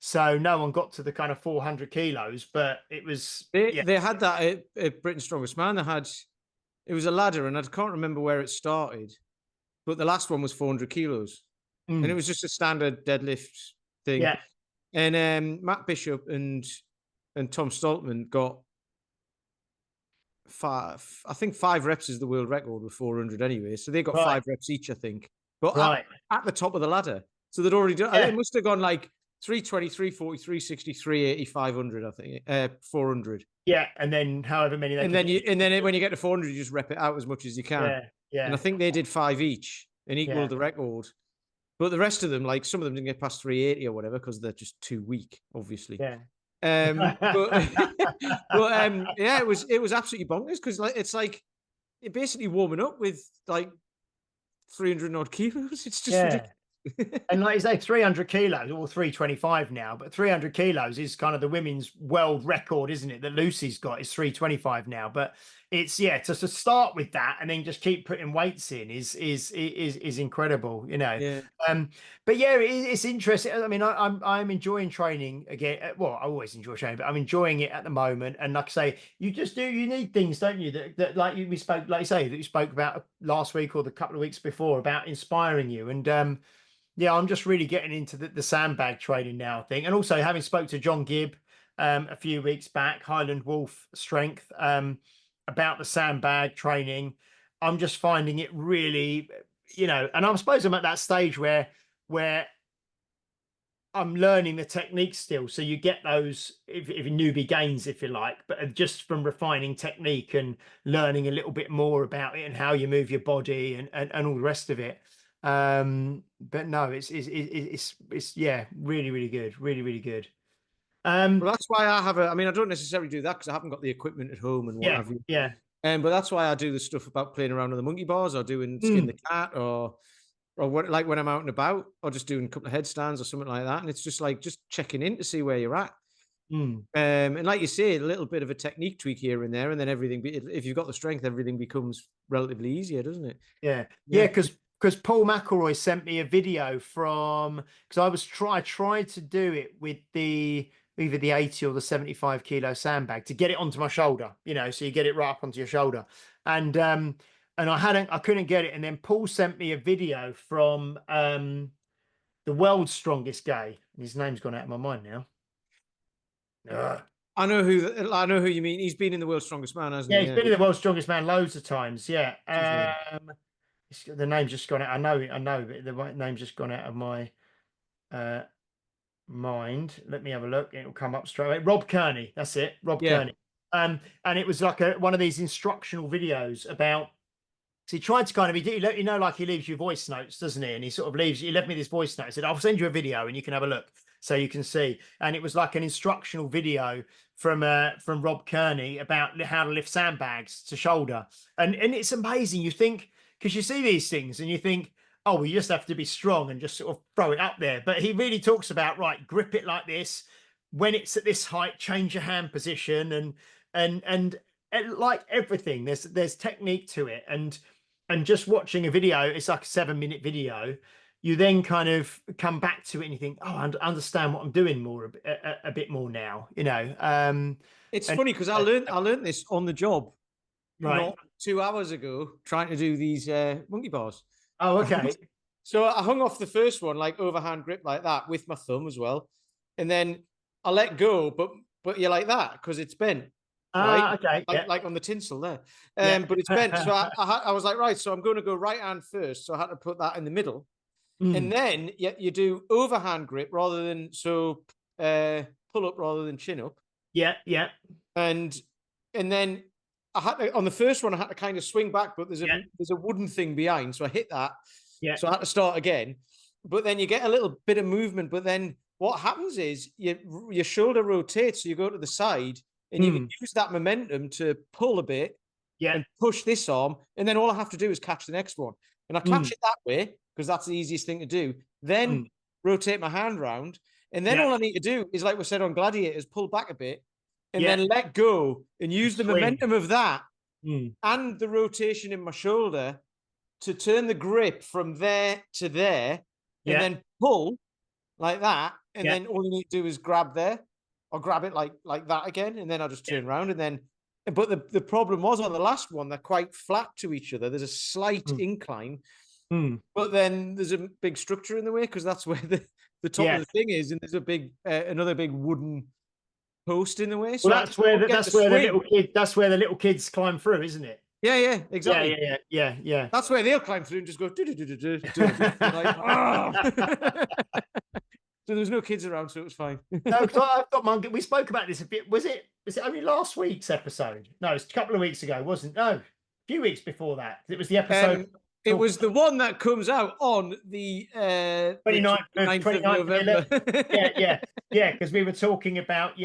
Speaker 1: So no one got to the kind of 400 kilos, but it was.
Speaker 2: They had that at Britain's Strongest Man. It was a ladder, and I can't remember where it started, but the last one was 400 kilos, and it was just a standard deadlift thing.
Speaker 1: Yeah.
Speaker 2: And Matt Bishop and Tom Stoltman got 5 reps is the world record with 400 anyway. So they got 5 reps each, I think. But at the top of the ladder. So they'd already done. It must have gone like 320, 340, 360, 380, 500, I think, 400.
Speaker 1: Yeah, and then however many.
Speaker 2: And then when you get to 400, you just rep it out as much as you can.
Speaker 1: Yeah.
Speaker 2: And I think they did 5 each and equaled the record. But the rest of them, like some of them didn't get past 380 or whatever because they're just too weak, obviously.
Speaker 1: Yeah.
Speaker 2: It was absolutely bonkers because it's like you're basically warming up with like 300 odd kilos. It's just ridiculous.
Speaker 1: And like you say, 300 kilos or 325 now, but 300 kilos is kind of the women's world record, isn't it? That Lucy's got is 325 now, but it's to start with that and then just keep putting weights in is incredible, but it's interesting. I mean, I'm enjoying training again. Well, I always enjoy training, but I'm enjoying it at the moment. And like I say, you need things, don't you, that like we spoke, like you say, that you spoke about last week or the couple of weeks before about inspiring you. And I'm just really getting into the sandbag training now, I think. And also having spoke to John Gibb a few weeks back, Highland Wolf Strength, about the sandbag training. I'm just finding it really, and I suppose I'm at that stage where I'm learning the technique still. So you get those if newbie gains, if you like, but just from refining technique and learning a little bit more about it and how you move your body and all the rest of it. But no, it's really, really good. Really, really good.
Speaker 2: Well, that's why I don't necessarily do that because I haven't got the equipment at home and what have you.
Speaker 1: Yeah.
Speaker 2: But that's why I do the stuff about playing around with the monkey bars or doing skin the cat or what, like when I'm out and about or just doing a couple of headstands or something like that. And it's just like just checking in to see where you're at. And like you say, a little bit of a technique tweak here and there, and then everything. If you've got the strength, everything becomes relatively easier, doesn't it?
Speaker 1: Yeah. Because Paul McElroy sent me a video from, because I tried to do it with either the 80 or the 75 kilo sandbag to get it onto my shoulder, so you get it right up onto your shoulder. And I couldn't get it. And then Paul sent me a video from the world's strongest guy. His name's gone out of my mind now.
Speaker 2: I know who you mean. He's been in the world's strongest man, hasn't he?
Speaker 1: Yeah, he's been in the world's strongest man loads of times. Yeah. The name's just gone out. I know, but the name's just gone out of my mind. Let me have a look. It'll come up straight away. Rob Kearney. That's it. Rob Kearney. And it was like one of these instructional videos about So he tried to kind of, like he leaves you voice notes, doesn't he? And he sort of he left me this voice note. He said, I'll send you a video and you can have a look so you can see. And it was like an instructional video from Rob Kearney about how to lift sandbags to shoulder. And it's amazing. You think, because you see these things and you think, oh, well, you just have to be strong and just sort of throw it up there. But he really talks about, right, grip it like this. When it's at this height, change your hand position and like everything, there's technique to it. And just watching a video, it's like a 7-minute video. You then kind of come back to it and you think, oh, I understand what I'm doing more, a bit more now,
Speaker 2: It's funny because I learned this on the job,
Speaker 1: right,
Speaker 2: not 2 hours ago, trying to do these monkey bars.
Speaker 1: Oh, okay.
Speaker 2: So I hung off the first one, like overhand grip like that with my thumb as well. And then I let go, but you're like that because it's bent. Right?
Speaker 1: Okay.
Speaker 2: Like on the tinsel there. But it's bent. So I was like, right, so I'm going to go right hand first. So I had to put that in the middle. And then you do overhand grip rather than pull up rather than chin up.
Speaker 1: Yeah.
Speaker 2: And then I had to, on the first one, I had to kind of swing back, but there's a wooden thing behind. So I hit that.
Speaker 1: Yeah.
Speaker 2: So I had to start again. But then you get a little bit of movement. But then what happens is your shoulder rotates. So you go to the side. And you can use that momentum to pull a bit and push this arm. And then all I have to do is catch the next one. And I catch it that way because that's the easiest thing to do. Then rotate my hand round. And then all I need to do is, like we said on Gladiators, pull back a bit and then let go and use the momentum of that and the rotation in my shoulder to turn the grip from there to there and then pull like that. And then all you need to do is grab there. I'll grab it like that again, and then I'll just turn around and then. But the problem was on the last one, they're quite flat to each other. There's a slight incline, but then there's a big structure in the way because that's where the top of the thing is, and there's a big another big wooden post in the way. So
Speaker 1: that's where the little kids climb through, isn't it?
Speaker 2: Yeah, exactly.
Speaker 1: Yeah.
Speaker 2: That's where they'll climb through and just go. Like, oh. So there was no kids around, so it was fine.
Speaker 1: No, because I've got monkey. We spoke about this a bit. Was it only last week's episode? No, it's a couple of weeks ago, wasn't? No, a few weeks before that. It was the episode.
Speaker 2: It was the one that comes out on the 29th of November.
Speaker 1: yeah. Because we were talking about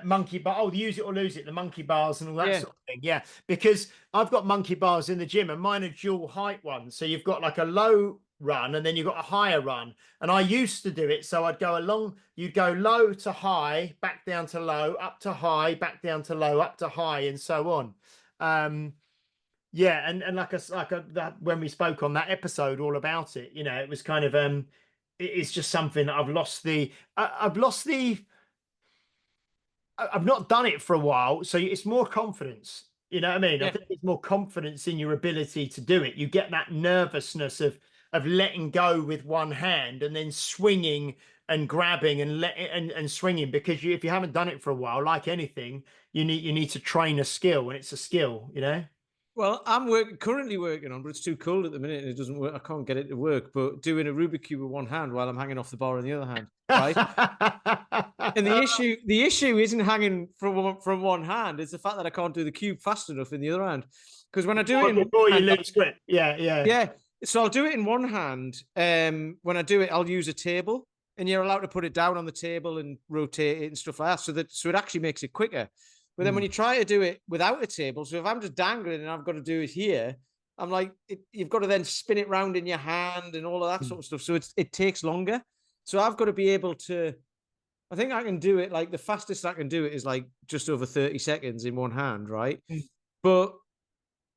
Speaker 1: monkey bar. Oh, use it or lose it. The monkey bars and all that sort of thing. Yeah, because I've got monkey bars in the gym, and mine are dual height ones. So you've got like a low run and then you've got a higher run, and I used to do it so I'd go along, you'd go low to high, back down to low, up to high, back down to low, up to high, and so on. And when we spoke on that episode all about it, it was kind of it's just something that I've not done it for a while, so it's more confidence. You know what I mean? I think it's more confidence in your ability to do it. You get that nervousness of letting go with one hand and then swinging and grabbing and swinging, because if you haven't done it for a while, like anything, you need to train a skill, and it's a skill,
Speaker 2: Well, I'm currently working on, but it's too cold at the minute and it doesn't work. I can't get it to work. But doing a Rubik cube with one hand while I'm hanging off the bar in the other hand, right? And the issue isn't hanging from one hand. It's the fact that I can't do the cube fast enough in the other hand. Because when I do it
Speaker 1: before you lose grip, yeah.
Speaker 2: So I'll do it in one hand. When I do it, I'll use a table, and you're allowed to put it down on the table and rotate it and stuff like that. So it actually makes it quicker. But then when you try to do it without a table, so if I'm just dangling and I've got to do it here, I'm like, you've got to then spin it round in your hand and all of that sort of stuff. So it takes longer. So I've got to be able to, I think I can do it, like the fastest I can do it is like just over 30 seconds in one hand, right? But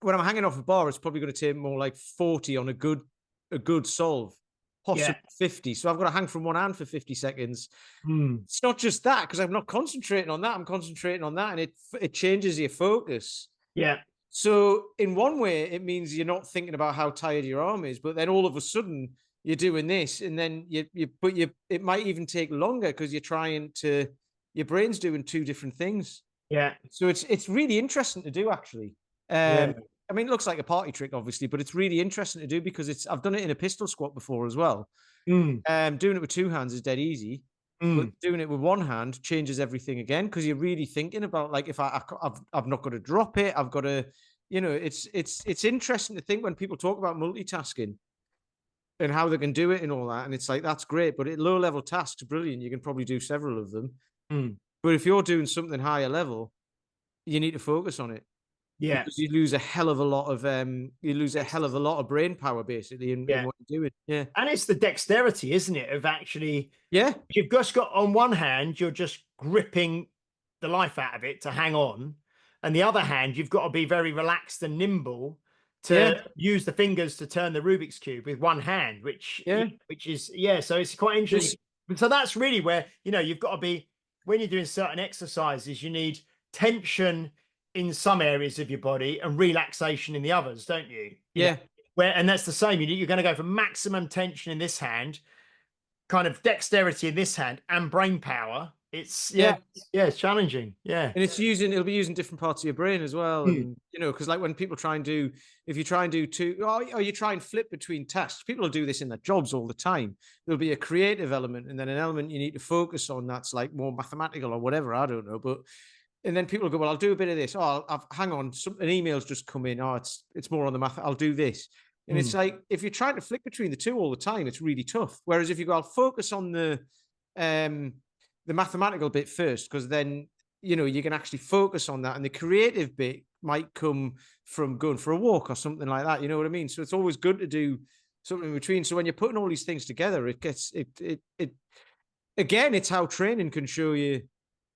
Speaker 2: when I'm hanging off a bar, it's probably going to take more like 40 on a good solve. Possibly 50. So I've got to hang from one hand for 50 seconds. It's not just that, because I'm not concentrating on that. I'm concentrating on that, and it changes your focus.
Speaker 1: Yeah.
Speaker 2: So in one way, it means you're not thinking about how tired your arm is, but then all of a sudden you're doing this, and then it might even take longer because your brain's doing two different things.
Speaker 1: Yeah.
Speaker 2: So it's really interesting to do, actually. I mean, it looks like a party trick, obviously, but it's really interesting to do because I've done it in a pistol squat before as well. Doing it with two hands is dead easy. But doing it with one hand changes everything again, because you're really thinking about, like, if I've not got to drop it, I've got to you know, it's interesting to think when people talk about multitasking and how they can do it and all that. And it's like, that's great. But at low level tasks, brilliant. You can probably do several of them.
Speaker 1: Mm.
Speaker 2: But if you're doing something higher level, you need to focus on it.
Speaker 1: Yeah.
Speaker 2: Because you lose a hell of a lot of brain power basically in what you're doing. Yeah.
Speaker 1: And it's the dexterity, isn't it? Of actually,
Speaker 2: yeah.
Speaker 1: You've just got, on one hand, you're just gripping the life out of it to hang on. And the other hand, you've got to be very relaxed and nimble to use the fingers to turn the Rubik's Cube with one hand, which is, so it's quite interesting. So that's really where, you've got to be, when you're doing certain exercises, you need tension in some areas of your body and relaxation in the others, don't you? And that's the same. You're going to go for maximum tension in this hand, kind of dexterity in this hand, and brain power. It's it's challenging. Yeah.
Speaker 2: And it'll be using different parts of your brain as well. And because like when people try and do, if you try and do you try and flip between tasks, people will do this in their jobs all the time. There'll be a creative element and then an element you need to focus on that's like more mathematical or whatever, I don't know. But and then people go, well, I'll do a bit of this. Oh, hang on, an email's just come in. Oh, it's more on the math. I'll do this. And it's like, if you're trying to flick between the two all the time, it's really tough. Whereas if you go, I'll focus on the mathematical bit first, because then, you can actually focus on that. And the creative bit might come from going for a walk or something like that. You know what I mean? So it's always good to do something in between. So when you're putting all these things together, again, it's how training can show you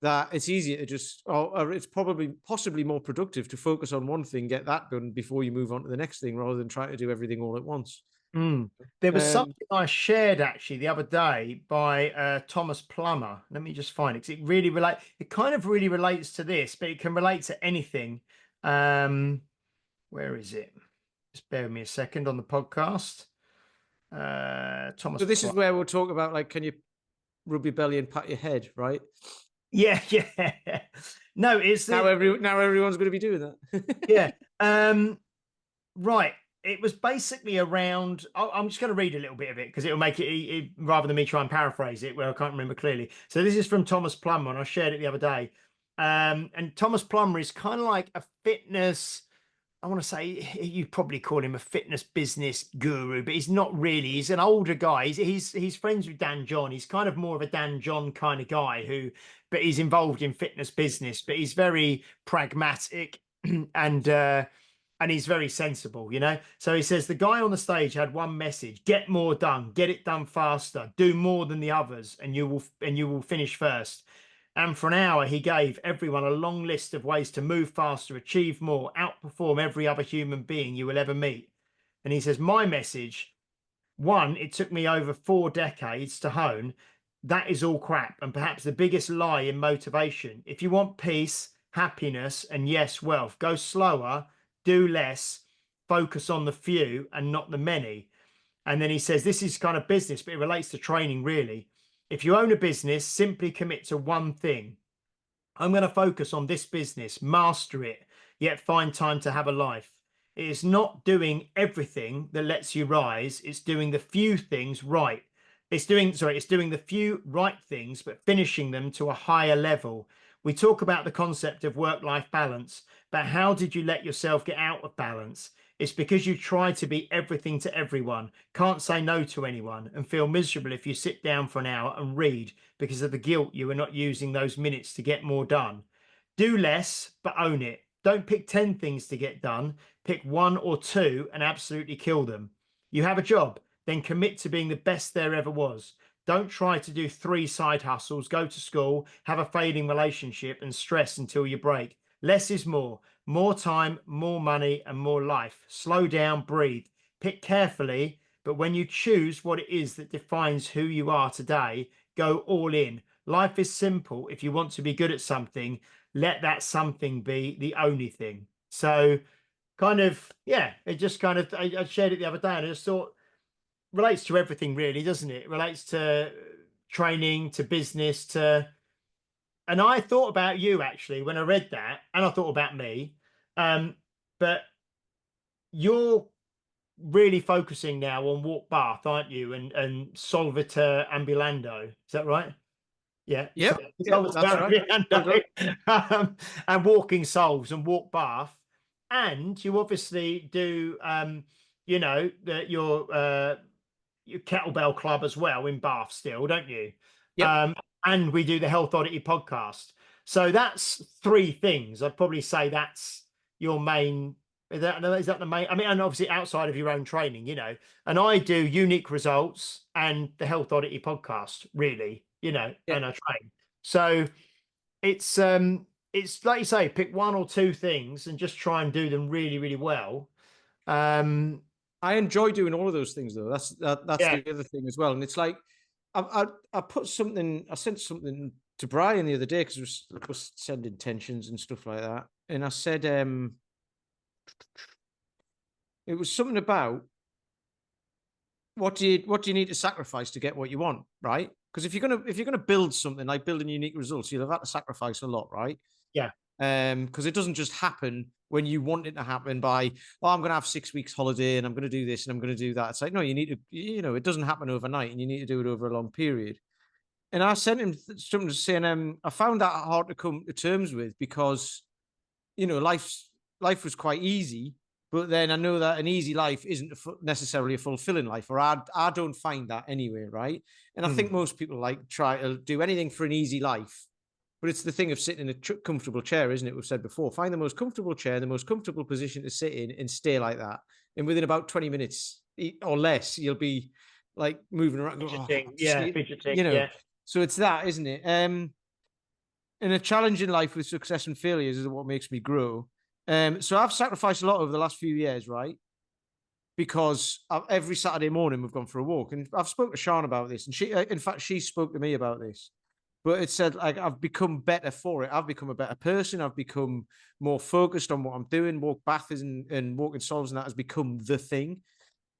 Speaker 2: that it's easier to just, or it's possibly more productive to focus on one thing, get that done before you move on to the next thing, rather than trying to do everything all at once.
Speaker 1: There was something I shared actually the other day by Thomas Plummer. Let me just find it, because it kind of really relates to this, but it can relate to anything. Where is it? Just bear with me a second on the podcast. Thomas.
Speaker 2: So this is where we'll talk about, like, can you rub your belly and pat your head, right?
Speaker 1: Yeah. No, it's
Speaker 2: now everyone's going to be doing
Speaker 1: that. Right. It was basically around. I'm just going to read a little bit of it because it'll make it rather than me try and paraphrase it where I can't remember clearly. So this is from Thomas Plummer, and I shared it the other day. And Thomas Plummer is kind of like a fitness. I want to say you'd probably call him a fitness business guru, but he's not really. He's an older guy. He's friends with Dan John. He's kind of more of a Dan John kind of guy but he's involved in fitness business, but he's very pragmatic and he's very sensible, So he says the guy on the stage had one message: get more done, get it done faster, do more than the others, and you will finish first. And for an hour, he gave everyone a long list of ways to move faster, achieve more, outperform every other human being you will ever meet. And he says, my message, one, it took me over 4 decades to hone. That is all crap. And perhaps the biggest lie in motivation. If you want peace, happiness, and yes, wealth, go slower, do less, focus on the few and not the many. And then he says, this is kind of business, but it relates to training really. If you own a business, simply commit to one thing. I'm going to focus on this business, master it, yet find time to have a life. It is not doing everything that lets you rise. It's doing the few things right. It's doing the few right things, but finishing them to a higher level. We talk about the concept of work-life balance, but how did you let yourself get out of balance? It's because you try to be everything to everyone, can't say no to anyone, and feel miserable if you sit down for an hour and read because of the guilt you are not using those minutes to get more done. Do less, but own it. Don't pick 10 things to get done. Pick 1 or 2 and absolutely kill them. You have a job, then commit to being the best there ever was. Don't try to do 3 side hustles, go to school, have a failing relationship, and stress until you break. Less is more. More time, more money, and more life. Slow down, breathe. Pick carefully, but when you choose what it is that defines who you are today, go all in. Life is simple. If you want to be good at something, let that something be the only thing. So kind of, it just kind of, I shared it the other day and I just thought, relates to everything really, doesn't it? It relates to training, to business, and I thought about you actually when I read that, and I thought about me. But you're really focusing now on walk bath, aren't you? And solvitor ambulando. Is that right? Yeah.
Speaker 2: Yeah. That's right.
Speaker 1: And walking souls and walk bath. and you obviously do, you know, your kettlebell club as well in Bath still, don't you?
Speaker 2: Yep.
Speaker 1: And we do the Health Oddity podcast. So that's 3 things. I'd probably say that's your main. Is that the main? I mean, and obviously outside of your own training, you know. And I do Unique Results and the Health Oddity podcast, really, you know,
Speaker 2: Yep.
Speaker 1: and I train. So it's like you say, pick 1 or 2 things and just try and do them really, really well.
Speaker 2: I enjoy doing all of those things though. That's
Speaker 1: Yeah.
Speaker 2: the other thing as well. And it's like I sent something to Brian the other day because I was sending tensions and stuff like that. And I said it was something about what do you need to sacrifice to get what you want, right? Because if you're gonna build something like building unique results, you'll have had to sacrifice a lot, right?
Speaker 1: Yeah.
Speaker 2: Because it doesn't just happen when you want it to happen by, oh, I'm going to have 6 weeks holiday and I'm going to do this and I'm going to do that. It's like, no, you need to, you know, it doesn't happen overnight and you need to do it over a long period. And I sent him something to say, and I found that hard to come to terms with because, you know, life was quite easy, but then I know that an easy life isn't necessarily a fulfilling life, or I don't find that anyway, right? And I think most people like try to do anything for an easy life. But it's the thing of sitting in a comfortable chair, isn't it? We've said before, find the most comfortable chair, the most comfortable position to sit in and stay like that. And within about 20 minutes or less, you'll be like moving around.
Speaker 1: Fidgeting, fidgeting,
Speaker 2: you know, so it's that, isn't it? And a challenging life with success and failures is what makes me grow. So I've sacrificed a lot over the last few years, right? Because every Saturday morning we've gone for a walk. And I've spoken to Sean about this. And in fact, she spoke to me about this. But it said, like, I've become better for it. I've become a better person. I've become more focused on what I'm doing. Walk baths and walking solves and that has become the thing.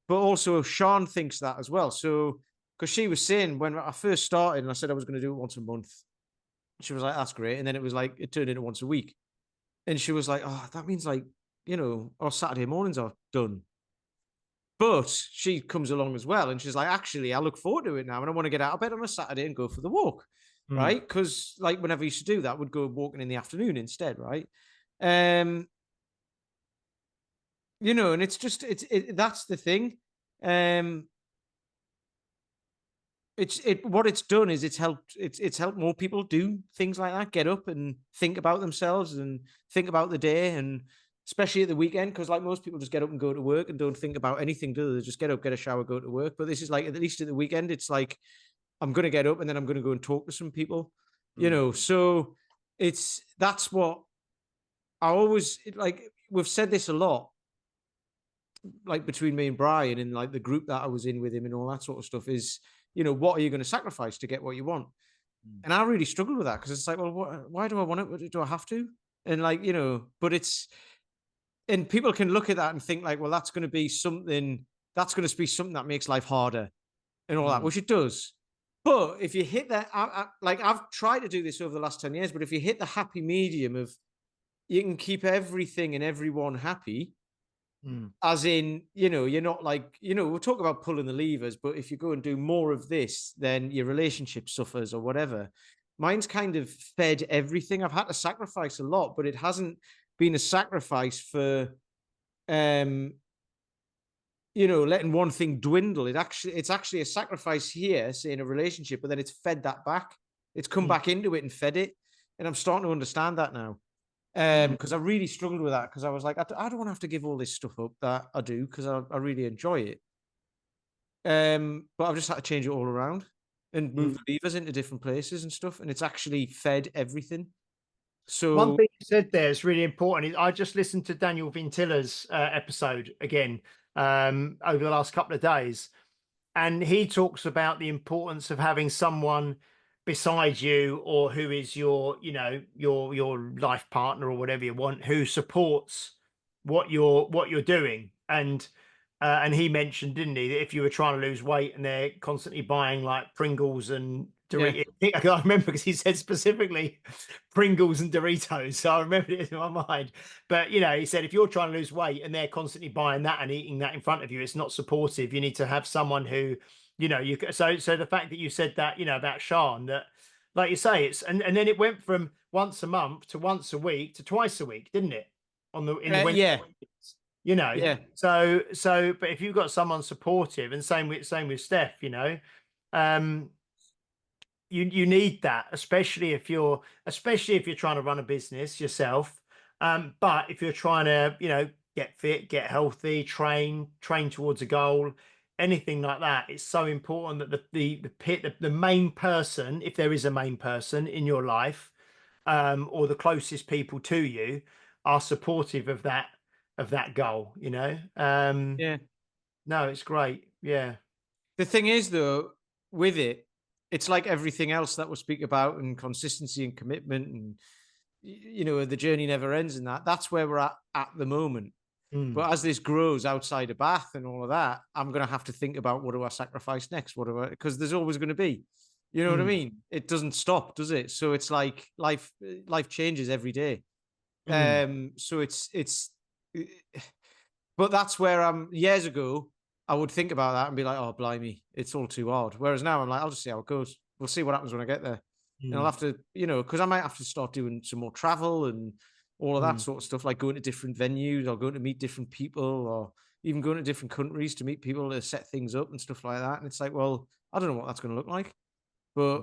Speaker 2: But also Sean thinks that as well. So, because she was saying when I first started and I said I was going to do it once a month, she was like, that's great. And then it was like, it turned into once a week. And she was like, oh, that means like, you know, our Saturday mornings are done. But she comes along as well. And she's like, actually, I look forward to it now. And I want to get out of bed on a Saturday and go for the walk. Right. Because like whenever I used to do that, would go walking in the afternoon instead. Right. You know, and it's just, that's the thing. What it's done is it's helped more people do things like that, get up and think about themselves and think about the day, and especially at the weekend, because like most people just get up and go to work and don't think about anything, do they? They just get up, get a shower, go to work. But this is like, at least at the weekend, it's like, I'm going to get up and then I'm going to go and talk to some people, you know? So that's what I always like. We've said this a lot, like between me and Brian and like the group that I was in with him and all that sort of stuff is, you know, what are you going to sacrifice to get what you want? And I really struggle with that because it's like, well, why do I want it? Do I have to? And like, you know, but and people can look at that and think like, well, that's going to be something that makes life harder and all that, which it does. But if you hit that, like I've tried to do this over the last 10 years, but if you hit the happy medium of you can keep everything and everyone happy, as in, you know, you're not like, you know, we'll talk about pulling the levers, but if you go and do more of this, then your relationship suffers or whatever. Mine's kind of fed everything. I've had to sacrifice a lot, but it hasn't been a sacrifice for, you know, letting one thing dwindle. It's actually a sacrifice here, say in a relationship, but then it's fed that back. It's come back into it and fed it. And I'm starting to understand that now. Because I really struggled with that because I was like, I don't want to have to give all this stuff up that I do because I really enjoy it. But I've just had to change it all around and move the levers into different places and stuff. And it's actually fed everything. So
Speaker 1: one thing you said there is really important. I just listened to Daniel Vintilla's episode again over the last couple of days, and he talks about the importance of having someone beside you, or who is your, you know, your life partner or whatever you want, who supports what you're doing. And he mentioned, didn't he, that if you were trying to lose weight and they're constantly buying like Pringles and Doritos, I remember because he said specifically Pringles and Doritos, so I remembered it in my mind. But you know, he said if you're trying to lose weight and they're constantly buying that and eating that in front of you, it's not supportive. You need to have someone who, you know, so the fact that you said that, you know, about Sean, that like you say, it's and then it went from once a month to once a week to twice a week, didn't it? in the winter.
Speaker 2: Yeah.
Speaker 1: You know,
Speaker 2: yeah.
Speaker 1: So, but if you've got someone supportive, and same with Steph, you know, you need that, especially if you're trying to run a business yourself. But if you're trying to, you know, get fit, get healthy, train towards a goal, anything like that, it's so important that the main person, if there is a main person in your life, or the closest people to you, are supportive of that goal, you know.
Speaker 2: Yeah.
Speaker 1: No, it's great. Yeah.
Speaker 2: The thing is, though, with it, it's like everything else that we speak about, and consistency and commitment, and you know, the journey never ends. And that's where we're at the moment. But as this grows outside of Bath and all of that, I'm going to have to think about, what do I sacrifice next? Because there's always going to be, you know what I mean? It doesn't stop, does it? So it's like life changes every day. So it's, but that's where years ago, I would think about that and be like, oh, blimey, it's all too hard. Whereas now I'm like, I'll just see how it goes. We'll see what happens when I get there. And I'll have to, you know, because I might have to start doing some more travel and all of that sort of stuff, like going to different venues or going to meet different people, or even going to different countries to meet people to set things up and stuff like that. And it's like, well, I don't know what that's going to look like, but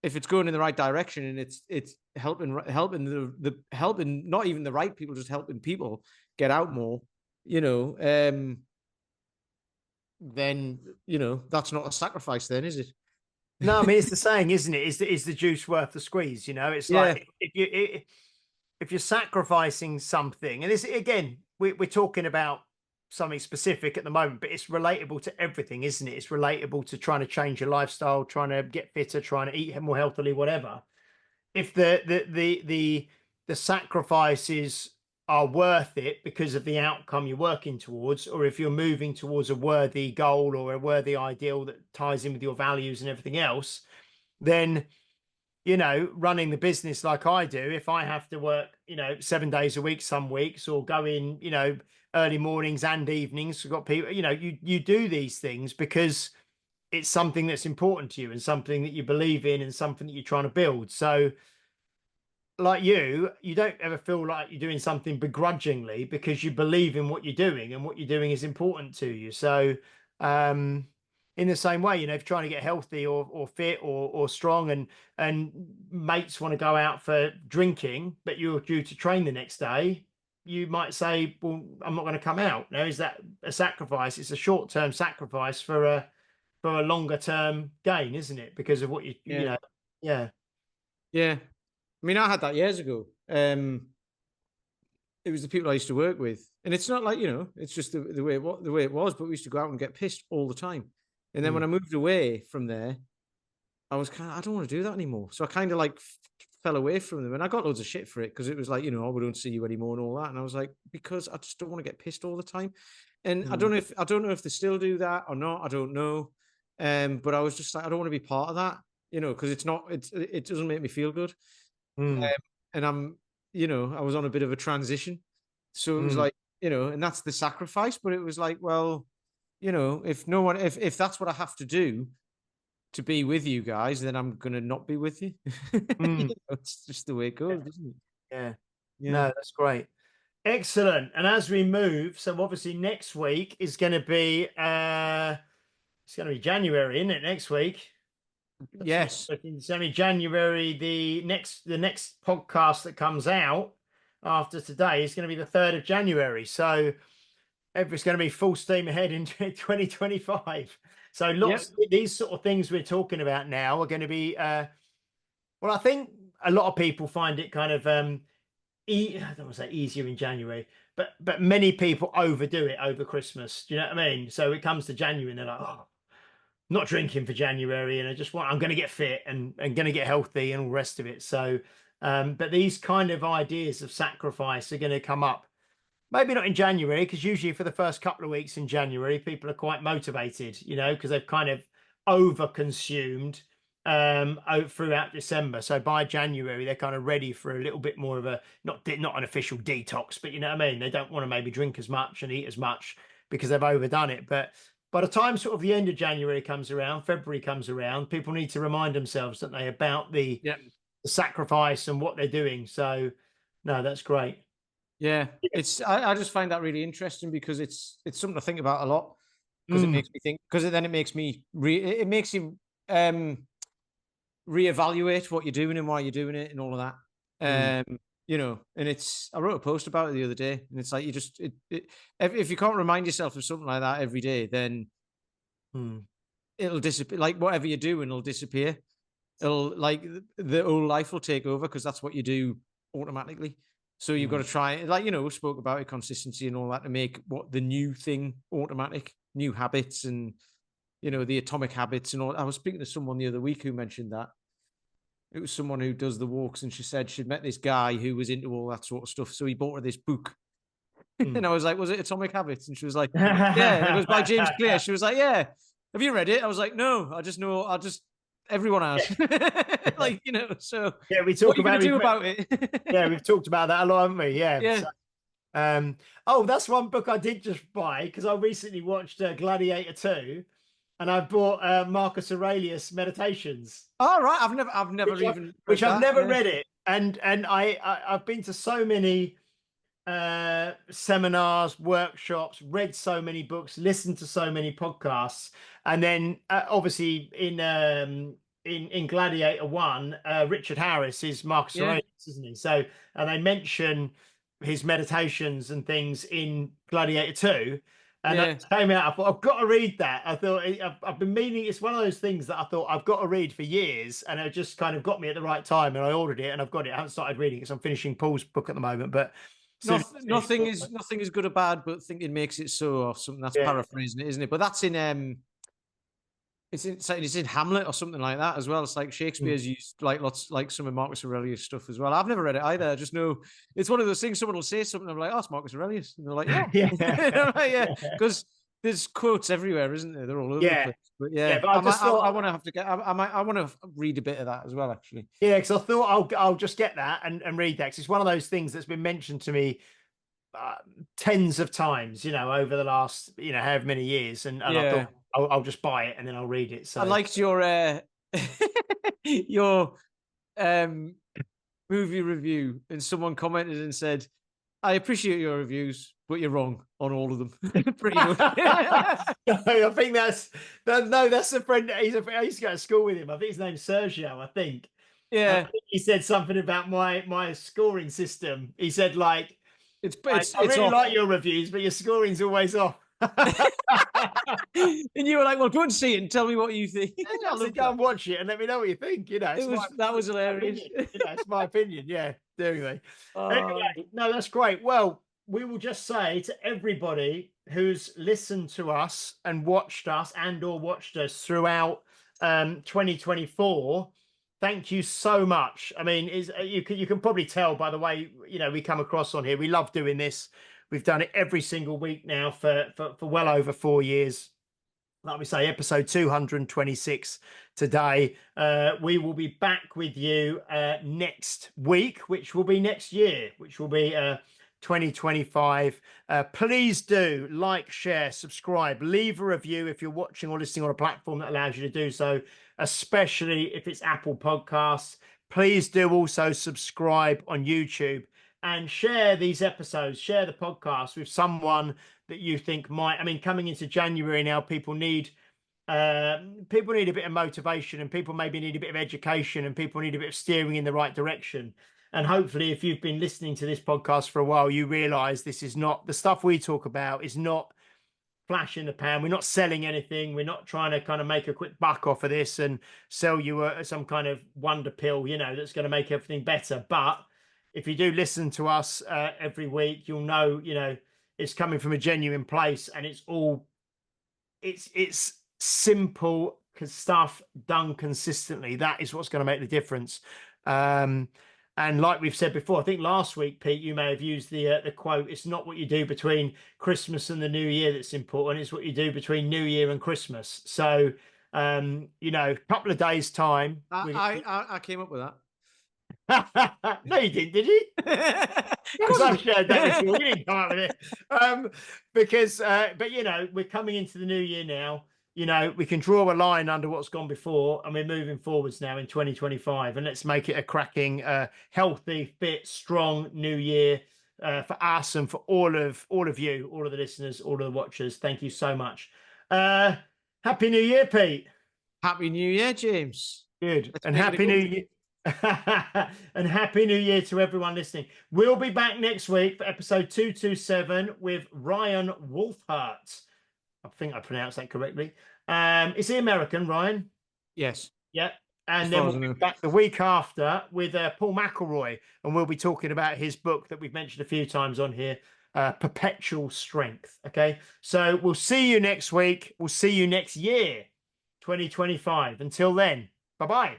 Speaker 2: if it's going in the right direction, and it's helping the helping not even the right people, just helping people get out more, you know, then, you know, that's not a sacrifice then, is it?
Speaker 1: No, I mean, it's the saying, isn't it? Is the juice worth the squeeze? You know, it's like if you're sacrificing something, and this again, we're talking about something specific at the moment, but it's relatable to everything, isn't it? It's relatable to trying to change your lifestyle, trying to get fitter, trying to eat more healthily, whatever. If the sacrifices are worth it because of the outcome you're working towards, or if you're moving towards a worthy goal or a worthy ideal that ties in with your values and everything else, then, you know, running the business like I do, if I have to work, you know, 7 days a week some weeks, or go in, you know, early mornings and evenings, we've got people, you know, you do these things because it's something that's important to you and something that you believe in and something that you're trying to build. So like you don't ever feel like you're doing something begrudgingly, because you believe in what you're doing and what you're doing is important to you. So in the same way, you know, if you're trying to get healthy or fit or strong, and mates want to go out for drinking, but you're due to train the next day, you might say, well, I'm not going to come out. Now, is that a sacrifice? It's a short-term sacrifice for a longer term gain, isn't it? Because of what you know.
Speaker 2: Yeah. I mean, I had that years ago. It was the people I used to work with, and it's not like, you know, it's just the way it was. But we used to go out and get pissed all the time. And then when I moved away from there, I was kind of, I don't want to do that anymore. So I kind of like fell away from them, and I got loads of shit for it, because it was like, you know, oh, we don't see you anymore and all that. And I was like, because I just don't want to get pissed all the time. And I don't know if they still do that or not. I don't know. But I was just like, I don't want to be part of that, you know, because it doesn't make me feel good. And I'm, you know, I was on a bit of a transition. So it was like, you know, and that's the sacrifice. But it was like, well, you know, if that's what I have to do to be with you guys, then I'm going to not be with you. You know, it's just the way it goes, isn't it?
Speaker 1: Yeah. No, that's great. Excellent. And as we move, so obviously next week is going to be, it's going to be January, isn't it? Next week.
Speaker 2: Yes.
Speaker 1: It's only January. The next podcast that comes out after today is going to be the 3rd of January. So it's going to be full steam ahead into 2025. So these sort of things we're talking about now are going to be, well, I think a lot of people find it kind of, I don't want to say easier in January, but many people overdo it over Christmas. Do you know what I mean? So it comes to January and they're like, oh, not drinking for January, and I'm going to get fit and going to get healthy and all the rest of it. So, but these kind of ideas of sacrifice are going to come up. Maybe not in January, because usually for the first couple of weeks in January, people are quite motivated, you know, because they've kind of over consumed throughout December. So by January, they're kind of ready for a little bit more of a, not an official detox, but you know what I mean? They don't want to maybe drink as much and eat as much because they've overdone it. But by the time sort of the end of January comes around, February comes around, people need to remind themselves, don't they, about the sacrifice and what they're doing. So no, that's great.
Speaker 2: Yeah, I just find that really interesting because it's something to think about a lot because it makes me think, because then it makes me it makes you reevaluate what you're doing and why you're doing it and all of that. You know, and I wrote a post about it the other day, and it's like you just if you can't remind yourself of something like that every day, then it'll disappear. Like whatever you're doing will disappear. It'll like the old life will take over because that's what you do automatically. So you've got to try, like, you know, we spoke about it, consistency and all that, to make what the new thing automatic, new habits and, you know, the atomic habits and all. I was speaking to someone the other week who mentioned that. It was someone who does the walks, and she said she'd met this guy who was into all that sort of stuff. So he bought her this book. And I was like, was it Atomic Habits? And she was like, yeah, it was by James Clear. She was like, yeah. Have you read it? I was like, no, everyone has. Like, you know, so
Speaker 1: yeah, we talk about
Speaker 2: it.
Speaker 1: Yeah, we've talked about that a lot, haven't we? Yeah.
Speaker 2: Yeah.
Speaker 1: So, that's one book I did just buy because I recently watched Gladiator 2, and I bought Marcus Aurelius Meditations.
Speaker 2: Oh, right. I've never
Speaker 1: read it, and I've been to so many seminars, workshops, read so many books, listened to so many podcasts, and then obviously in Gladiator 1, Richard Harris is Marcus Aurelius, isn't he? So, and they mention his meditations and things in Gladiator 2. And I came out, I thought, I've got to read that. I thought, I've been meaning, it's one of those things that I thought I've got to read for years. And it just kind of got me at the right time. And I ordered it and I've got it. I haven't started reading it because I'm finishing Paul's book at the moment. But
Speaker 2: nothing is good or bad, but thinking makes it so, or something. That's paraphrasing it, isn't it? But that's in it's in Hamlet or something like that as well. It's like Shakespeare's used like some of Marcus Aurelius stuff as well. I've never read it either. I just know it's one of those things. Someone will say something, I'm like, oh, it's Marcus Aurelius, and they're like, yeah, because there's quotes everywhere, isn't there? They're all over the place. But but I want to have to get. I want to read a bit of that as well, actually.
Speaker 1: Yeah, because I thought I'll just get that and read that, because it's one of those things that's been mentioned to me tens of times, you know, over the last, you know, however many years, and I thought I'll just buy it and then I'll read it. So
Speaker 2: I liked your your movie review, and someone commented and said, I appreciate your reviews, but you're wrong on all of them. Pretty much.
Speaker 1: I think that's a friend. I used to go to school with him. I think his name's Sergio, I think.
Speaker 2: Yeah.
Speaker 1: He said something about my scoring system. He said, like, I really like your reviews, but your scoring's always off.
Speaker 2: And you were like, well, go and see it and tell me what you think.
Speaker 1: Go and watch it and let me know what you think. You know,
Speaker 2: that was hilarious.
Speaker 1: You know, it's my opinion. Yeah, anyway, no, that's great. Well, we will just say to everybody who's listened to us and watched us throughout 2024, thank you so much. I mean, you can probably tell by the way, you know, we come across on here. We love doing this. We've done it every single week now for well over 4 years. Like we say, episode 226 today. We will be back with you next week, which will be next year, which will be 2025. Please do like, share, subscribe, leave a review if you're watching or listening on a platform that allows you to do so, especially if it's Apple Podcasts. Please do also subscribe on YouTube and share these episodes, share the podcast with someone that you think might. I mean, coming into January now, people need a bit of motivation, and people maybe need a bit of education, and people need a bit of steering in the right direction. And hopefully, if you've been listening to this podcast for a while, you realize this is not the stuff we talk about is not flash in the pan. We're not selling anything. We're not trying to kind of make a quick buck off of this and sell you some kind of wonder pill, you know, that's going to make everything better. But if you do listen to us every week, you'll know, you know, it's coming from a genuine place, and it's simple stuff done consistently. That is what's going to make the difference. And like we've said before, I think last week, Pete, you may have used the quote, it's not what you do between Christmas and the New Year that's important, it's what you do between New Year and Christmas. So, you know, a couple of days' time.
Speaker 2: I came up with that.
Speaker 1: No, you didn't, did you? Because I've shared that with you. You didn't come up with it. But you know, we're coming into the new year now. You know, we can draw a line under what's gone before, and we're moving forwards now in 2025. And let's make it a cracking, healthy, fit, strong new year for us and for all of you, all of the listeners, all of the watchers. Thank you so much. Happy New Year, Pete.
Speaker 2: Happy New Year, James.
Speaker 1: Good. And Happy New Year. And Happy New Year to everyone listening. We'll be back next week for episode 227 with Ryan Wolfhart. I think I pronounced that correctly. Is he American, Ryan?
Speaker 2: Yes.
Speaker 1: Yeah. And then we'll be back the week after with Paul McElroy, and we'll be talking about his book that we've mentioned a few times on here, Perpetual Strength. Okay. So we'll see you next week. We'll see you next year, 2025. Until then, bye-bye.